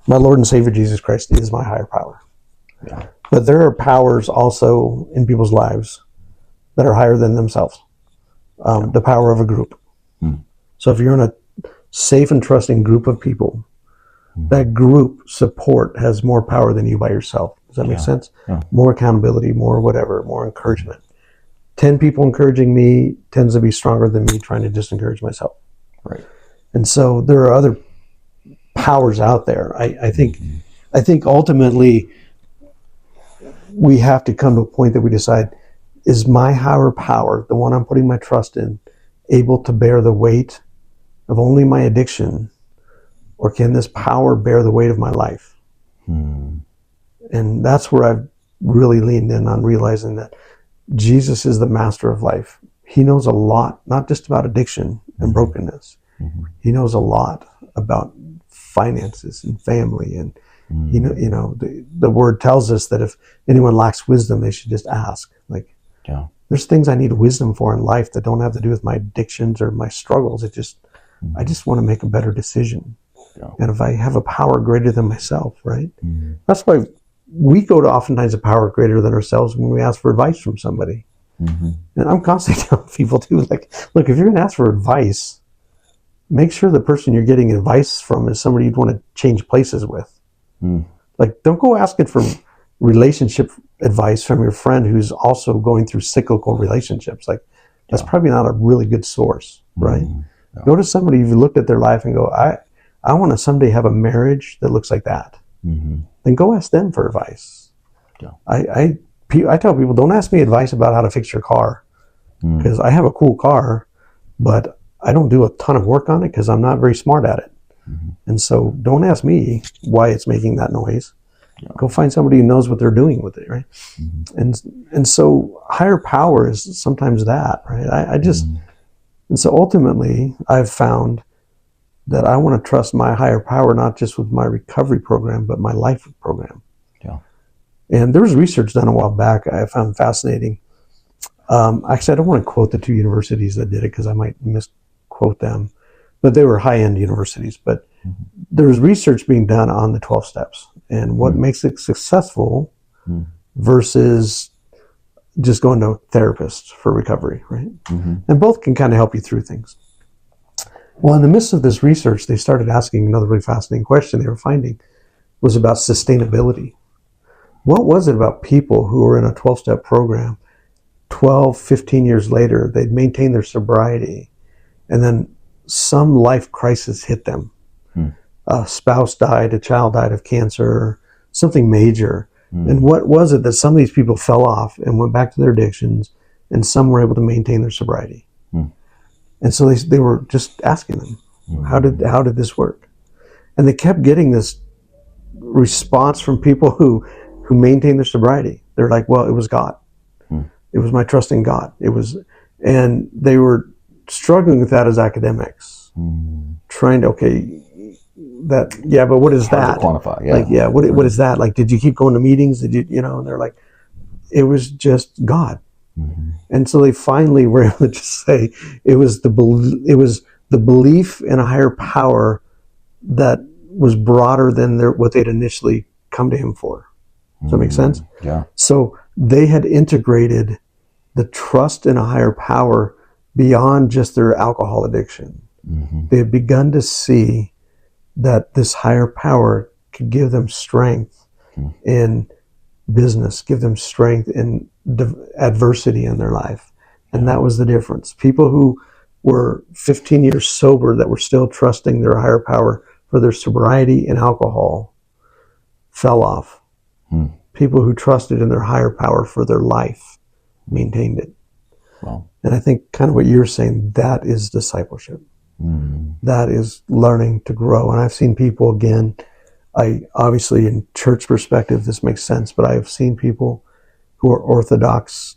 my Lord and Savior Jesus Christ is my higher power. Yeah. But there are powers also in people's lives that are higher than themselves. The power of a group. So if you're in a safe and trusting group of people, that group support has more power than you by yourself. Does that make sense? Yeah. More accountability, more whatever, more encouragement. 10 people encouraging me tends to be stronger than me trying to disencourage myself. Right. And so there are other powers out there. I think ultimately we have to come to a point that we decide, is my higher power, the one I'm putting my trust in, able to bear the weight of only my addiction, or can this power bear the weight of my life? And that's where I've really leaned in on realizing that Jesus is the master of life. He knows a lot, not just about addiction and brokenness. He knows a lot about finances and family, and the word tells us that if anyone lacks wisdom, they should just ask. Like, there's things I need wisdom for in life that don't have to do with my addictions or my struggles. I just want to make a better decision. And if I have a power greater than myself, right? That's why we go to oftentimes a power greater than ourselves when we ask for advice from somebody. And I'm constantly telling people too, like, look, if you're going to ask for advice, make sure the person you're getting advice from is somebody you'd want to change places with. Like, don't go asking for relationship advice from your friend who's also going through cyclical relationships. Like, that's probably not a really good source, right? Go to somebody you've looked at their life and go, I want to someday have a marriage that looks like that. Then go ask them for advice. I tell people, don't ask me advice about how to fix your car, because I have a cool car, but I don't do a ton of work on it because I'm not very smart at it. And so don't ask me why it's making that noise. Go find somebody who knows what they're doing with it, right? And so higher power is sometimes that, right? And so ultimately I've found that I want to trust my higher power, not just with my recovery program, but my life program. And there was research done a while back I found fascinating. Actually, I don't want to quote the two universities that did it because I might misquote them, but they were high-end universities. But there was research being done on the 12 steps and what makes it successful versus just going to a therapist for recovery, right? And both can kind of help you through things. Well, in the midst of this research, they started asking another really fascinating question they were finding was about sustainability. What was it about people who were in a 12-step program, 12, 15 years later, they'd maintained their sobriety, and then some life crisis hit them. A spouse died, a child died of cancer, something major. And what was it that some of these people fell off and went back to their addictions, and some were able to maintain their sobriety? And so they were just asking them, how did this work? And they kept getting this response from people who maintained their sobriety. They're like, well, it was God. It was my trust in God. And they were struggling with that as academics, trying to, but what is that? To quantify, Like, what is that? Like, did you keep going to meetings? Did you, and they're like, it was just God. And so they finally were able to just say it was the belief in a higher power that was broader than what they'd initially come to Him for. Does that make sense? Yeah. So they had integrated the trust in a higher power beyond just their alcohol addiction. They had begun to see that this higher power could give them strength in business, give them strength in adversity in their life. And that was the difference. People who were 15 years sober that were still trusting their higher power for their sobriety and alcohol fell off. People who trusted in their higher power for their life maintained it. Wow. And I think kind of what you're saying, that is discipleship. that is learning to grow. And I've seen people, again, I obviously in church perspective, this makes sense, but I've seen people who are Orthodox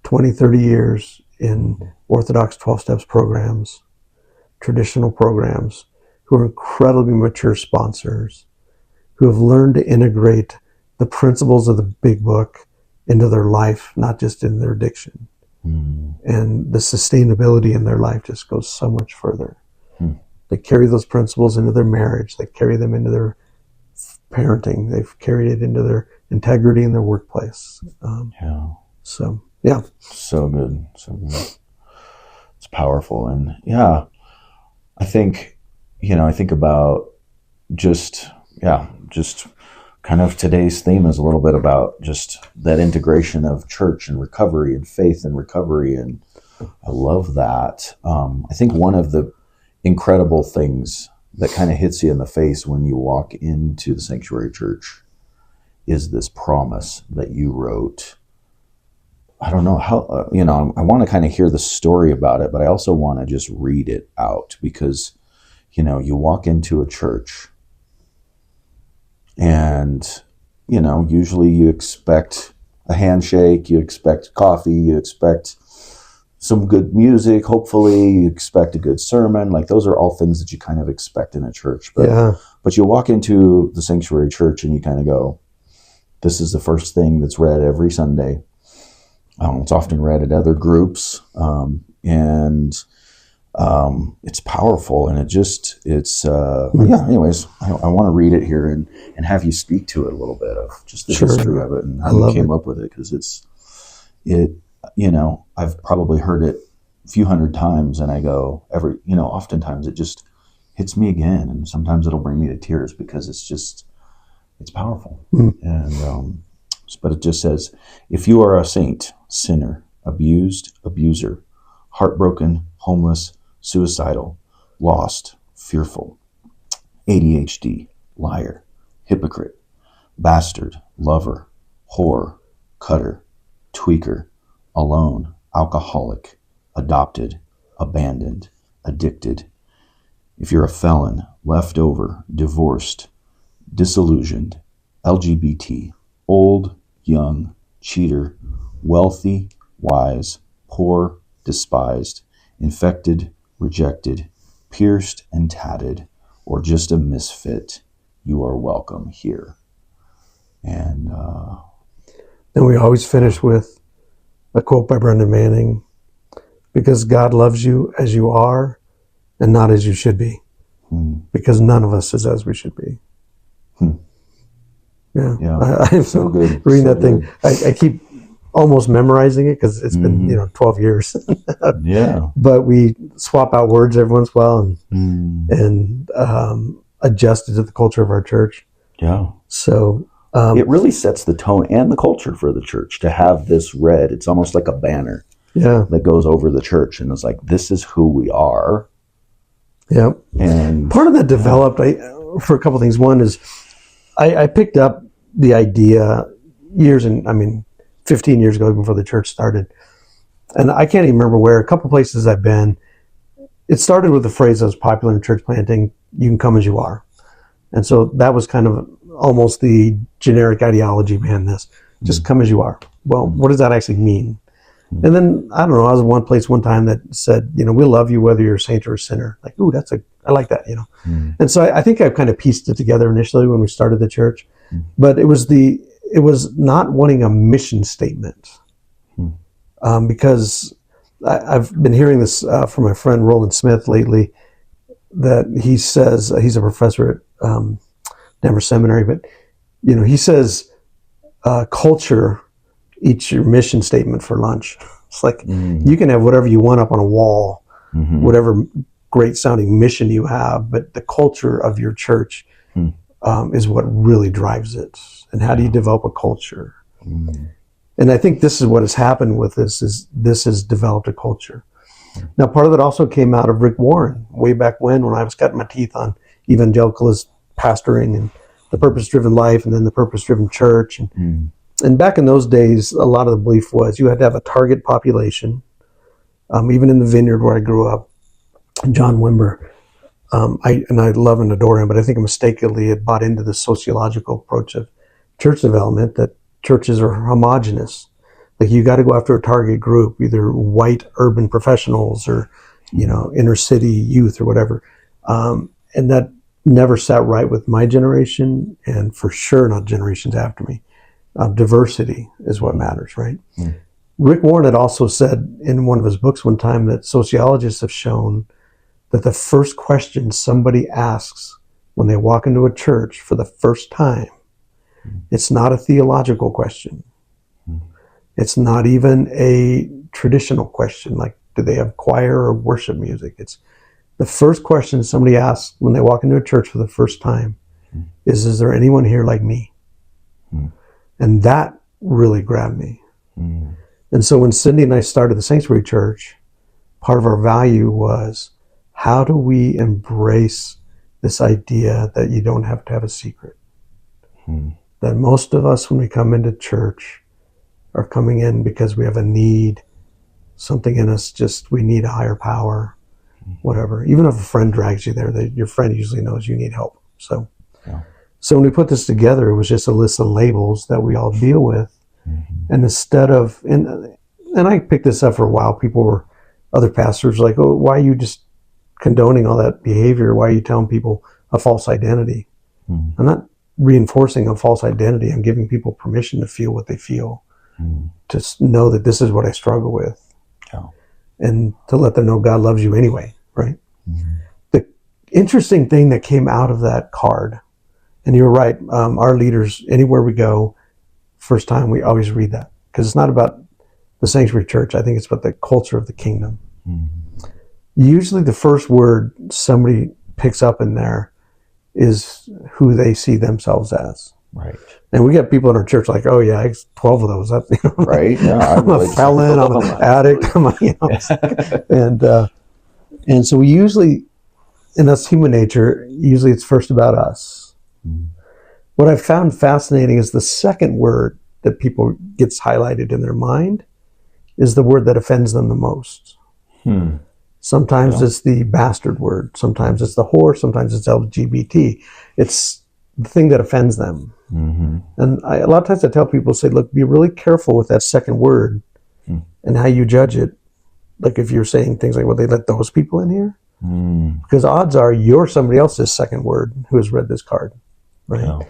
20, 30 years in Orthodox 12 steps programs, traditional programs, who are incredibly mature sponsors, who have learned to integrate the principles of the big book into their life, not just in their addiction. And the sustainability in their life just goes so much further. They carry those principles into their marriage. They carry them into their parenting. They've carried it into their integrity in their workplace. So, yeah. So good. So good. It's powerful. And yeah, I think about just kind of today's theme is a little bit about just that integration of church and recovery and faith and recovery. And I love that. I think one of the incredible things that kind of hits you in the face when you walk into the Sanctuary Church is this promise that you wrote. I don't know how, I want to kind of hear the story about it, but I also want to just read it out because, you walk into a church and, usually you expect a handshake, you expect coffee, you expect some good music, hopefully you expect a good sermon. Like those are all things that you kind of expect in a church. But you walk into the Sanctuary Church and you kind of go, this is the first thing that's read every Sunday. It's often read at other groups. It's powerful, and anyways, I want to read it here and have you speak to it a little bit of just the history of it and how you came up with it, because I've probably heard it a few hundred times, and I go oftentimes it just hits me again, and sometimes it'll bring me to tears because it's powerful. And but it just says, if you are a saint, sinner, abused, abuser, heartbroken, homeless, suicidal, lost, fearful, ADHD, liar, hypocrite, bastard, lover, whore, cutter, tweaker, alone, alcoholic, adopted, abandoned, addicted, if you're a felon, leftover, divorced, disillusioned, LGBT, old, young, cheater, wealthy, wise, poor, despised, infected, rejected, pierced and tatted, or just a misfit, you are welcome here. And then we always finish with a quote by Brendan Manning, because God loves you as you are and not as you should be, because none of us is as we should be. I'm so good reading that thing. I keep almost memorizing it because it's been 12 years. But we swap out words every once in a while and adjust it to the culture of our church. So it really sets the tone and the culture for the church to have this read. It's almost like a banner that goes over the church, and it's like, this is who we are. And part of that developed for a couple of things. One is I picked up the idea 15 years ago, even before the church started. And I can't even remember where. A couple places I've been, it started with the phrase that was popular in church planting, you can come as you are. And so that was kind of almost the generic ideology behind this. Just come as you are. Well, what does that actually mean? And then, I don't know, I was in one place one time that said, we love you whether you're a saint or a sinner. Like, ooh, I like that, And so I think I've kind of pieced it together initially when we started the church. But it was not wanting a mission statement. Because I've been hearing this from my friend Roland Smith lately, that he says, he's a professor at Denver Seminary, but, he says culture eats your mission statement for lunch. It's like, you can have whatever you want up on a wall, whatever great sounding mission you have, but the culture of your church is what really drives it. And how do you develop a culture? And I think this is what has happened with this, is this has developed a culture. Now, part of it also came out of Rick Warren way back when I was cutting my teeth on evangelicalist pastoring and the purpose-driven life, and then the purpose-driven church. And back in those days, a lot of the belief was you had to have a target population. Even in the vineyard where I grew up, John Wimber. I love and adore him, but I think mistakenly had bought into the sociological approach of church development that churches are homogenous. Like you got to go after a target group, either white urban professionals or, inner city youth or whatever. And that never sat right with my generation, and for sure not generations after me. Diversity is what matters, right? Mm. Rick Warren had also said in one of his books one time that sociologists have shown that the first question somebody asks when they walk into a church for the first time, it's not a theological question. It's not even a traditional question, like do they have choir or worship music? It's the first question somebody asks when they walk into a church for the first time is there anyone here like me? And that really grabbed me. And so when Cindy and I started the Sanctuary Church, part of our value was, how do we embrace this idea that you don't have to have a secret? That most of us, when we come into church, are coming in because we have a need, something in us, just we need a higher power, whatever. Even if a friend drags you there, your friend usually knows you need help. So when we put this together, it was just a list of labels that we all deal with. And instead of, and I picked this up for a while, other pastors were like, oh, why are you just condoning all that behavior? Why are you telling people a false identity? I'm not reinforcing a false identity. I'm giving people permission to feel what they feel, to know that this is what I struggle with, and to let them know God loves you anyway, right? The interesting thing that came out of that card, and you're right, our leaders, anywhere we go, first time we always read that, because it's not about the Sanctuary Church. I think it's about the culture of the kingdom. Usually the first word somebody picks up in there is who they see themselves as. Right. And we get people in our church like, oh yeah, I 12 of those. Right. Yeah, I'm a felon, I'm an addict. And so we usually, and that's human nature, usually it's first about us. What I've found fascinating is the second word that people gets highlighted in their mind is the word that offends them the most. Sometimes it's the bastard word. Sometimes it's the whore. Sometimes it's LGBT. It's the thing that offends them. And a lot of times I tell people, say, look, be really careful with that second word and how you judge it. Like if you're saying things like, well, they let those people in here? Because odds are you're somebody else's second word who has read this card, right?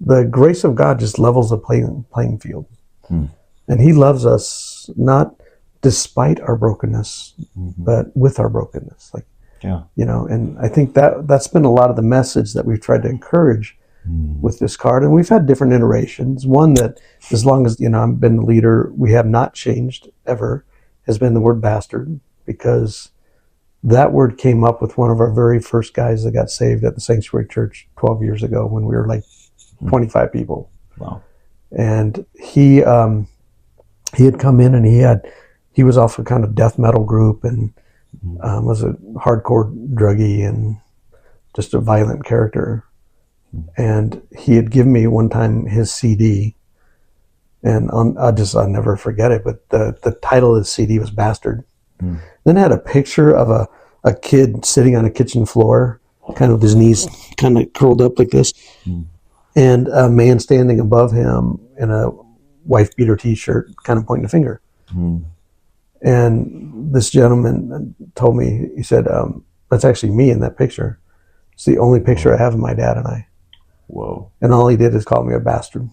The grace of God just levels the playing field. And he loves us not despite our brokenness, but with our brokenness. And I think that's been a lot of the message that we've tried to encourage with this card. And we've had different iterations. One that, as long as, I've been the leader, we have not changed ever, has been the word bastard, because that word came up with one of our very first guys that got saved at the Sanctuary Church 12 years ago when we were like 25 people. Wow. And he had come in and he was off a kind of death metal group and was a hardcore druggie and just a violent character. And he had given me one time his CD, and I'll never forget it, but the title of the CD was Bastard. Then it had a picture of a kid sitting on a kitchen floor, kind of with his knees kind of curled up like this, and a man standing above him in a wife beater t-shirt kind of pointing a finger. And this gentleman told me, he said, that's actually me in that picture. It's the only picture I have of my dad and I. Whoa. And all he did is call me a bastard.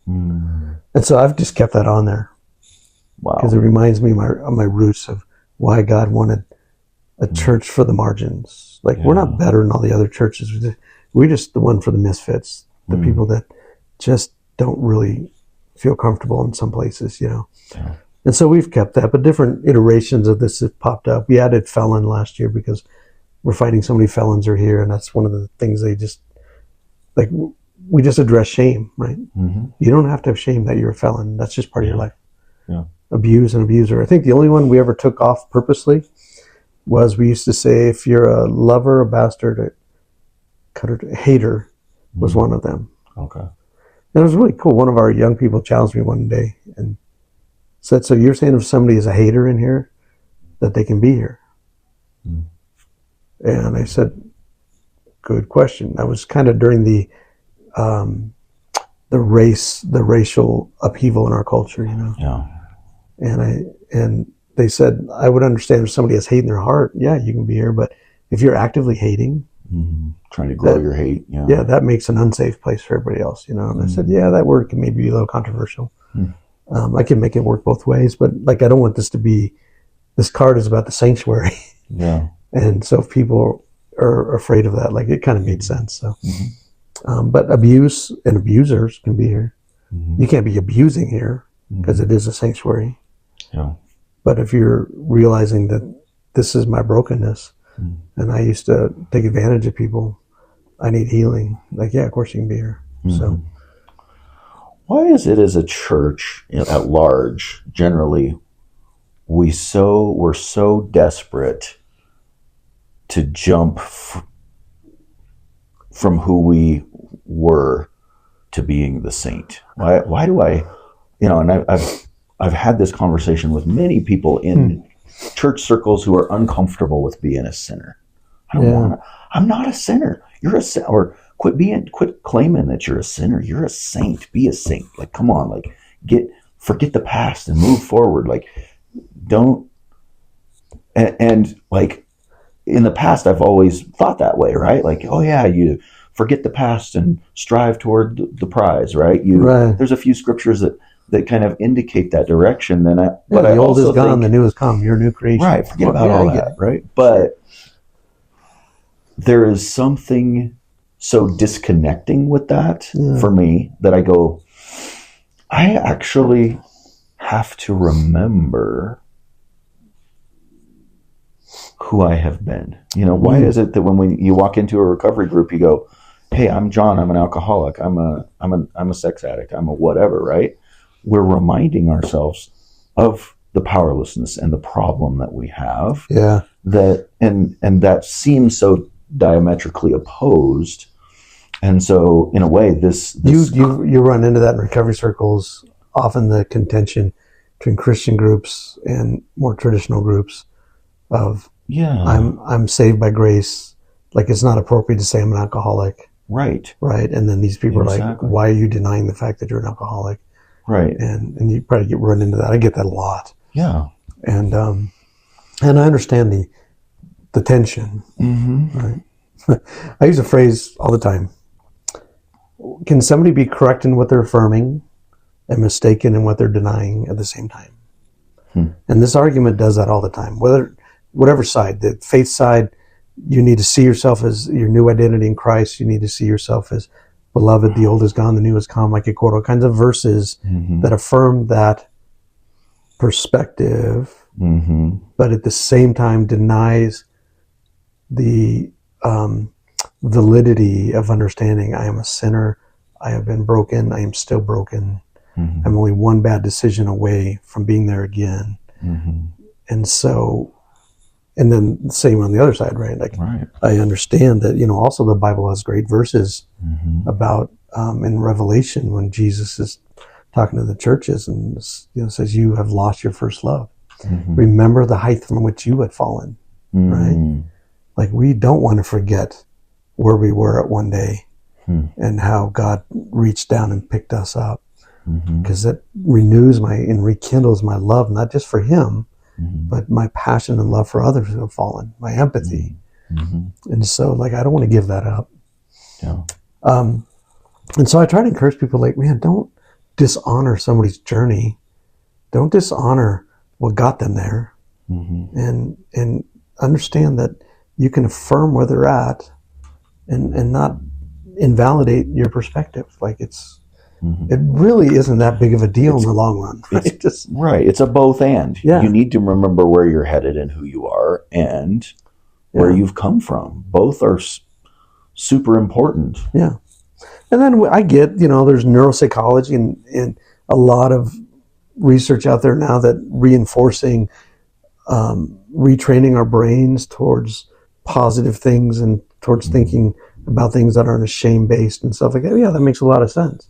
And so I've just kept that on there. Wow. Because it reminds me of my roots of why God wanted a church for the margins. Like, we're not better than all the other churches. We're just the one for the misfits, the people that just don't really feel comfortable in some places, Yeah. And so we've kept that, but different iterations of this have popped up. We added felon last year because we're fighting so many felons are here, and that's one of the things we just address shame, right? You don't have to have shame that you're a felon. That's just part of your life. Abuse and abuser. I think the only one we ever took off purposely was, we used to say, if you're a lover, a bastard, a hater was one of them. Okay. And it was really cool. One of our young people challenged me one day and said, so you're saying if somebody is a hater in here, that they can be here? And I said, good question. That was kind of during the racial upheaval in our culture, Yeah. And they said, I would understand if somebody has hate in their heart. Yeah, you can be here, but if you're actively hating, Trying to grow your hate. Yeah. yeah, that makes an unsafe place for everybody else, And I said, yeah, that word can maybe be a little controversial. I can make it work both ways, but like, I don't want this card is about the sanctuary. Yeah. And so if people are afraid of that, like, it kind of made sense. So, but abuse and abusers can be here. You can't be abusing here because it is a sanctuary. Yeah. But if you're realizing that this is my brokenness and I used to take advantage of people, I need healing. Like, yeah, of course you can be here. So, why is it as a church at large, generally, we're so desperate to jump from who we were to being the saint? Why do I, and I've had this conversation with many people in church circles who are uncomfortable with being a sinner. I'm not a sinner. You're a sinner. Or quit claiming that you're a sinner. You're a saint. Be a saint. Like, come on, like, forget the past and move forward. Like, don't, and like, in the past, I've always thought that way, right? Like, oh yeah, you forget the past and strive toward the prize, right? There's a few scriptures that kind of indicate that direction. But the old is gone, the new has come. You're a new creation. Right. Forget about all that, right? But there is something so disconnecting with that for me that I go, I actually have to remember who I have been. Why is it that when you walk into a recovery group, you go, hey, I'm John, I'm an alcoholic, I'm a sex addict, I'm a whatever, right? We're reminding ourselves of the powerlessness and the problem that we have. Yeah. And that seems so diametrically opposed. And so in a way, this you run into that in recovery circles, often the contention between Christian groups and more traditional groups of, I'm saved by grace. Like, it's not appropriate to say I'm an alcoholic. Right. Right. And then these people are like, why are you denying the fact that you're an alcoholic? Right. And you probably run into that. I get that a lot. Yeah. And I understand the tension. Right. I use a phrase all the time. Can somebody be correct in what they're affirming and mistaken in what they're denying at the same time? And this argument does that all the time. Whatever side, the faith side, you need to see yourself as your new identity in Christ. You need to see yourself as beloved. The old is gone, the new has come. I could quote all kinds of verses that affirm that perspective, but at the same time denies the validity of understanding I am a sinner. I have been broken. I am still broken. I'm only one bad decision away from being there again. And so, and then the same on the other side, right? Like, I understand that, also the Bible has great verses about, in Revelation, when Jesus is talking to the churches and, says, you have lost your first love. Remember the height from which you had fallen, right? Like, we don't want to forget where we were at one day and how God reached down and picked us up, because it renews and rekindles my love, not just for him, but my passion and love for others who have fallen, my empathy. And so, like, I don't want to give that up. And so I try to encourage people, like, man, don't dishonor somebody's journey. Don't dishonor what got them there. And understand that you can affirm where they're at and not invalidate your perspective. Like, it really isn't that big of a deal in the long run. Right? It's a both and. You need to remember where you're headed and who you are and where you've come from. Both are super important. Yeah. And then I get, there's neuropsychology and a lot of research out there now that reinforcing, retraining our brains towards positive things and towards thinking about things that aren't shame-based and stuff like that. Yeah, that makes a lot of sense.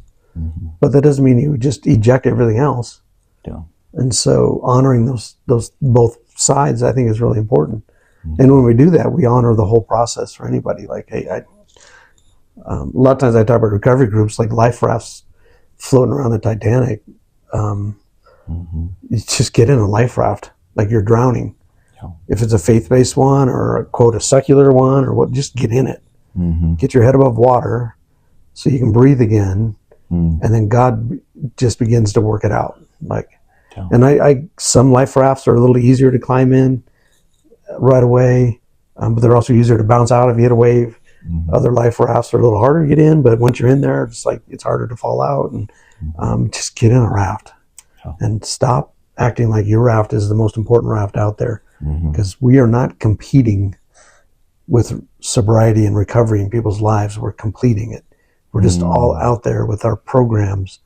But that doesn't mean you just eject everything else. And so honoring those both sides, I think, is really important. And when we do that, we honor the whole process for anybody. Like, hey, a lot of times I talk about recovery groups, like life rafts floating around the Titanic. You just get in a life raft like you're drowning. Yeah. If it's a faith-based one or a secular one or what, just get in it. Get your head above water so you can breathe again, and then God just begins to work it out. Like, and I some life rafts are a little easier to climb in right away, but they're also easier to bounce out if you hit a wave. Other life rafts are a little harder to get in, but once you're in there, it's harder to fall out. And just get in a raft and stop acting like your raft is the most important raft out there, because we are not competing with sobriety and recovery in people's lives. We're completing it. We're just all out there with our programs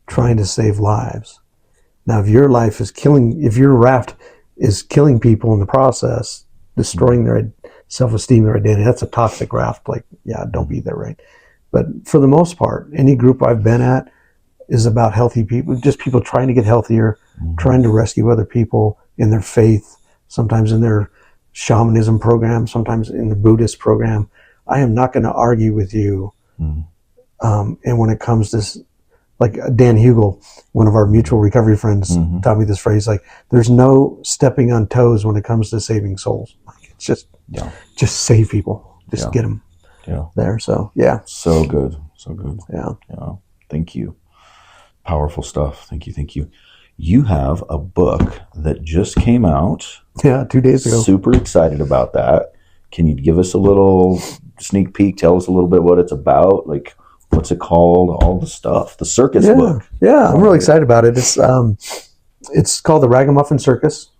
trying to save lives. Now, if your raft is killing people in the process, destroying their self-esteem, their identity, that's a toxic raft. Like, yeah, don't be there, right? But for the most part, any group I've been at is about healthy people, just people trying to get healthier, trying to rescue other people in their faith, sometimes in their shamanism program, sometimes in the Buddhist program. I am not going to argue with you. And when it comes to, like Dan Hugel, one of our mutual recovery friends, taught me this phrase, like, there's no stepping on toes when it comes to saving souls. Like, it's just save people. Just get them there. So, yeah. So good. So good. Yeah. Thank you. Powerful stuff. Thank you. You have a book that just came out. Yeah, 2 days ago. Super excited about that. Can you give us a little sneak peek? Tell us a little bit what it's about. Like, what's it called? All the stuff. The circus book. Yeah, I'm really excited about it. It's called The Ragamuffin Circus.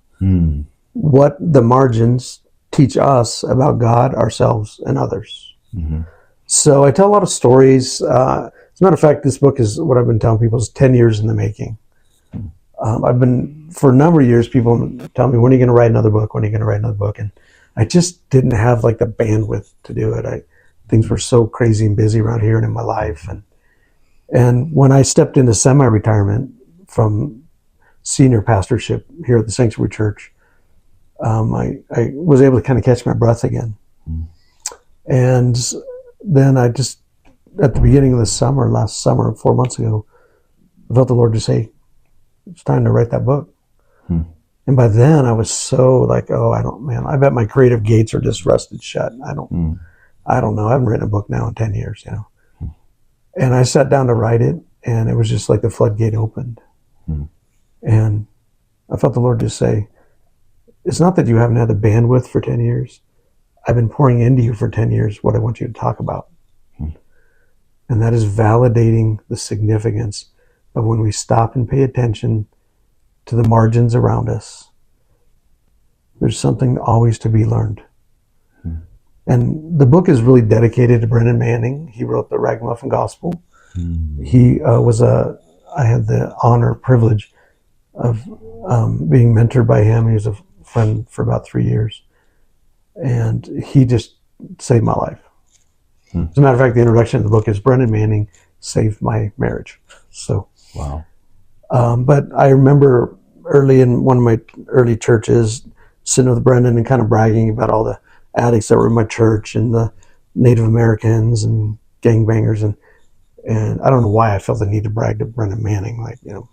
What the margins teach us about God, ourselves, and others. So I tell a lot of stories. As a matter of fact, this book is what I've been telling people is 10 years in the making. For a number of years, people tell me, when are you going to write another book? When are you going to write another book? And I just didn't have like the bandwidth to do it. Things were so crazy and busy around here and in my life. And when I stepped into semi-retirement from senior pastorship here at the Sanctuary Church, I was able to kind of catch my breath again. And then I just, at the beginning of the summer, last summer, 4 months ago, I felt the Lord just say, it's time to write that book. And by then I was so like, I bet my creative gates are just rusted shut. I don't know. I haven't written a book now in 10 years, And I sat down to write it, and it was just like the floodgate opened. And I felt the Lord just say, it's not that you haven't had the bandwidth for 10 years. I've been pouring into you for 10 years what I want you to talk about. And that is validating the significance of when we stop and pay attention to the margins around us. There's something always to be learned. And the book is really dedicated to Brennan Manning. He wrote the Ragamuffin Gospel. I had the honor, privilege of being mentored by him. He was a friend for about 3 years. And he just saved my life. As a matter of fact, the introduction of the book is Brennan Manning saved my marriage. So, wow. But I remember early in one of my early churches, sitting with Brendan and kind of bragging about all the addicts that were in my church and the Native Americans and gangbangers, and I don't know why I felt the need to brag to Brendan Manning,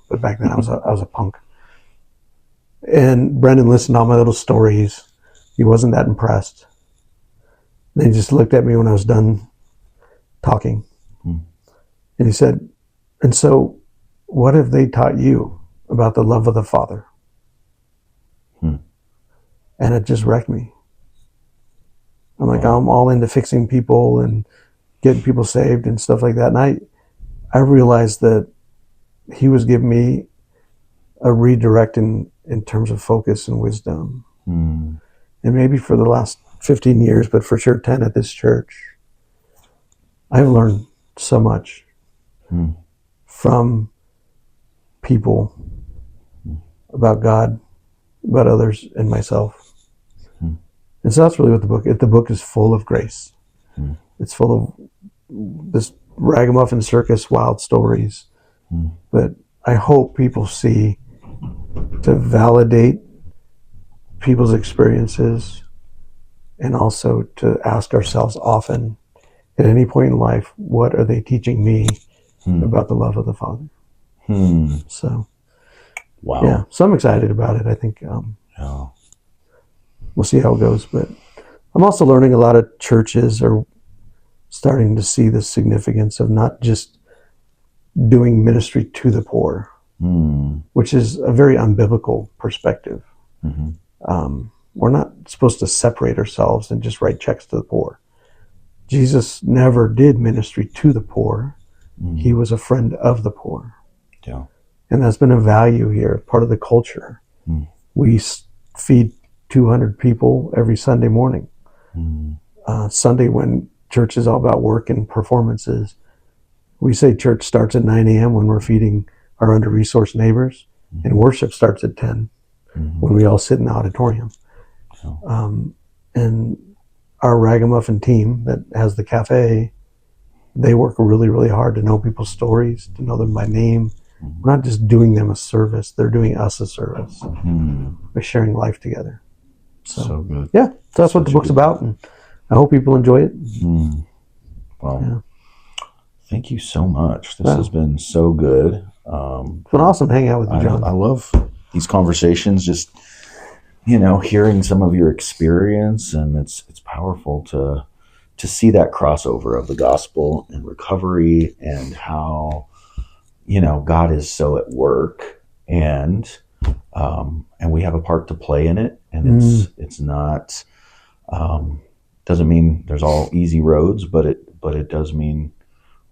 but back then I was a punk. And Brendan listened to all my little stories. He wasn't that impressed. And he just looked at me when I was done talking. And he said, and so what have they taught you about the love of the Father? And it just wrecked me. I'm like, I'm all into fixing people and getting people saved and stuff like that. And I realized that he was giving me a redirect in terms of focus and wisdom. And maybe for the last 15 years, but for sure 10 at this church, I've learned so much from people about God, about others, and myself. And so that's really what the book is full of grace. It's full of this ragamuffin circus wild stories. But I hope people see, to validate people's experiences, and also to ask ourselves often, at any point in life, what are they teaching me about the love of the Father? So, Wow. yeah, so I'm excited about it. I think Yeah. we'll see how it goes. But I'm also learning a lot of churches are starting to see the significance of not just doing ministry to the poor, which is a very unbiblical perspective. We're not supposed to separate ourselves and just write checks to the poor. Jesus never did ministry to the poor. He was a friend of the poor. Yeah. And that's been a value here, part of the culture. We feed 200 people every Sunday morning. Sunday, when church is all about work and performances, we say church starts at 9 a.m. when we're feeding our under-resourced neighbors, and worship starts at 10 when we all sit in the auditorium. And our ragamuffin team that has the cafe, they work really, really hard to know people's stories, to know them by name. We're not just doing them a service, they're doing us a service by sharing life together. So good. Yeah, so that's what the book's about, and I hope people enjoy it. Well, thank you so much. This has been so good. It's been awesome hanging out with you, John. I love these conversations, just, hearing some of your experience, and it's powerful to see that crossover of the gospel and recovery, and how, God is so at work, and we have a part to play in it. And it's not, doesn't mean there's all easy roads, but it does mean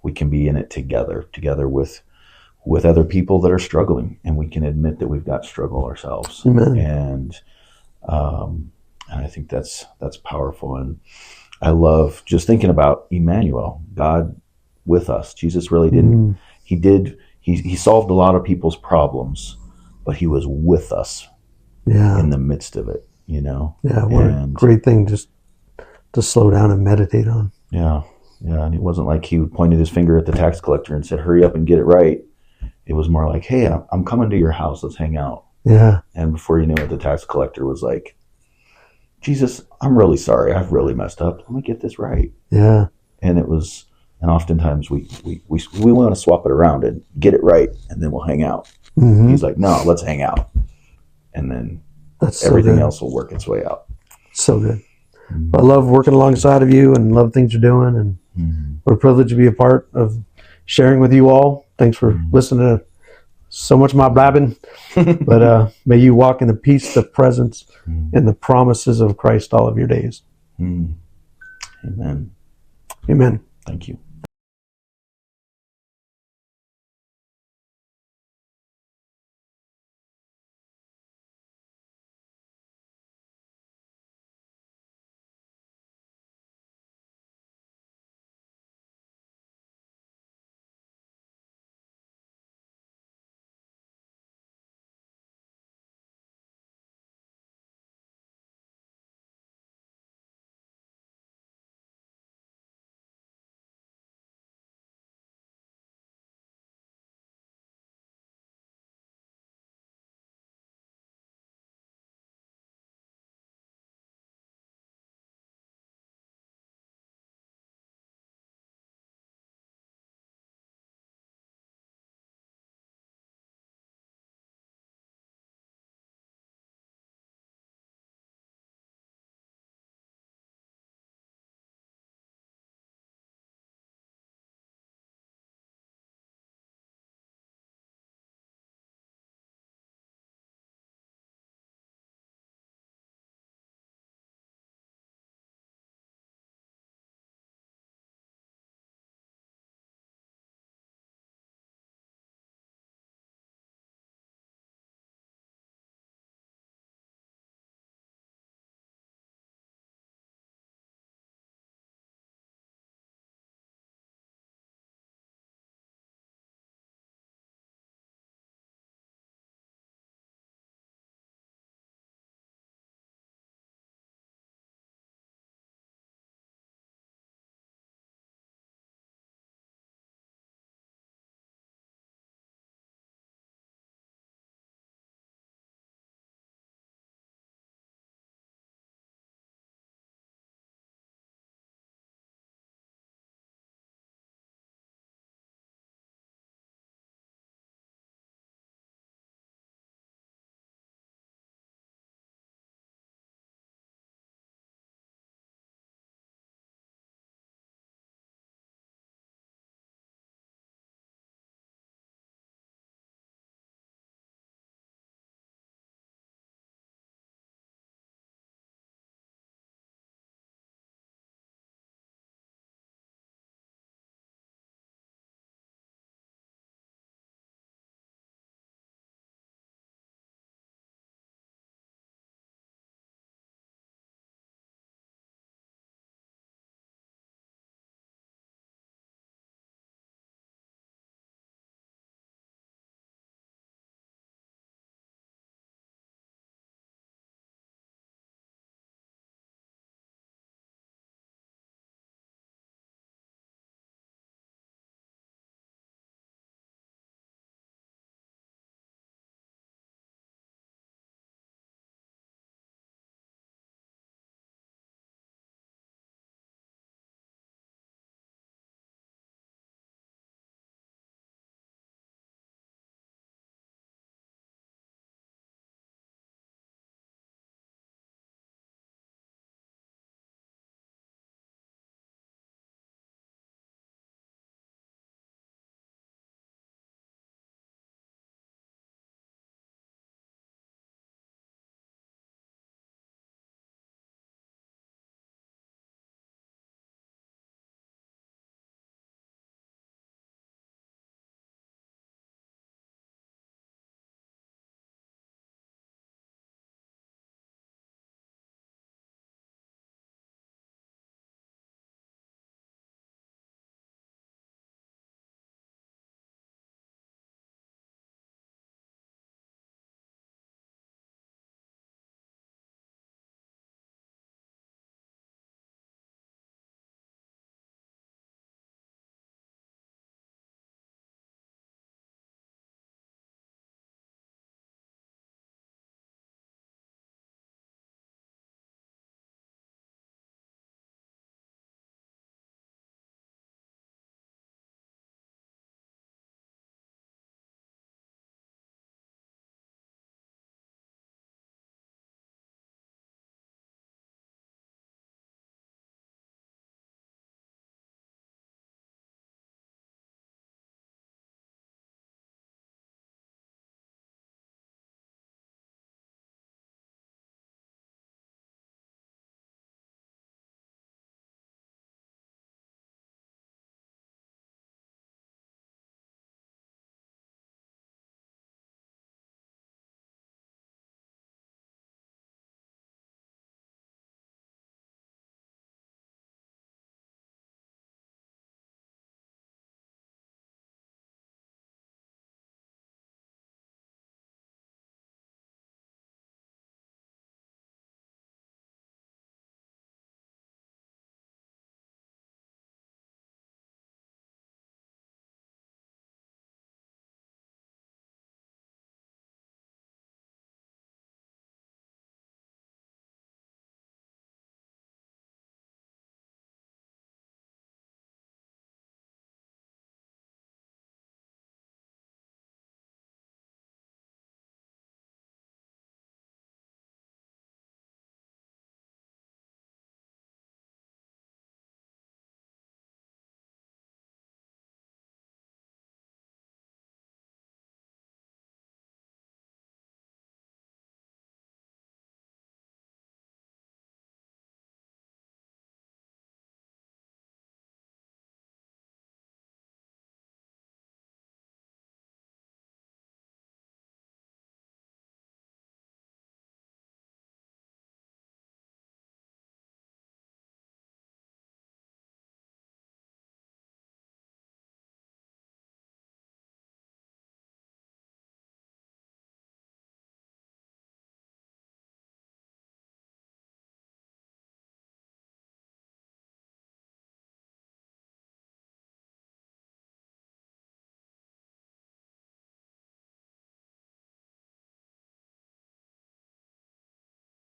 we can be in it together with other people that are struggling, and we can admit that we've got struggle ourselves. Amen. And I think that's powerful. And I love just thinking about Emmanuel, God with us. Jesus really didn't, he solved a lot of people's problems, but he was with us in the midst of it, Yeah, what a great thing just to slow down and meditate on. Yeah. Yeah. And it wasn't like he pointed his finger at the tax collector and said, hurry up and get it right. It was more like, hey, I'm coming to your house. Let's hang out. Yeah. And before you knew it, the tax collector was like, Jesus, I'm really sorry. I've really messed up. Let me get this right. Yeah. And oftentimes we want to swap it around and get it right, and then we'll hang out. He's like, no, let's hang out. And then everything else will work its way out. So good. I love working alongside of you and love things you're doing. And we're privileged to be a part of sharing with you all. Thanks for listening to so much of my blabbing. But may you walk in the peace, the presence, and the promises of Christ all of your days. Amen. Amen. Thank you.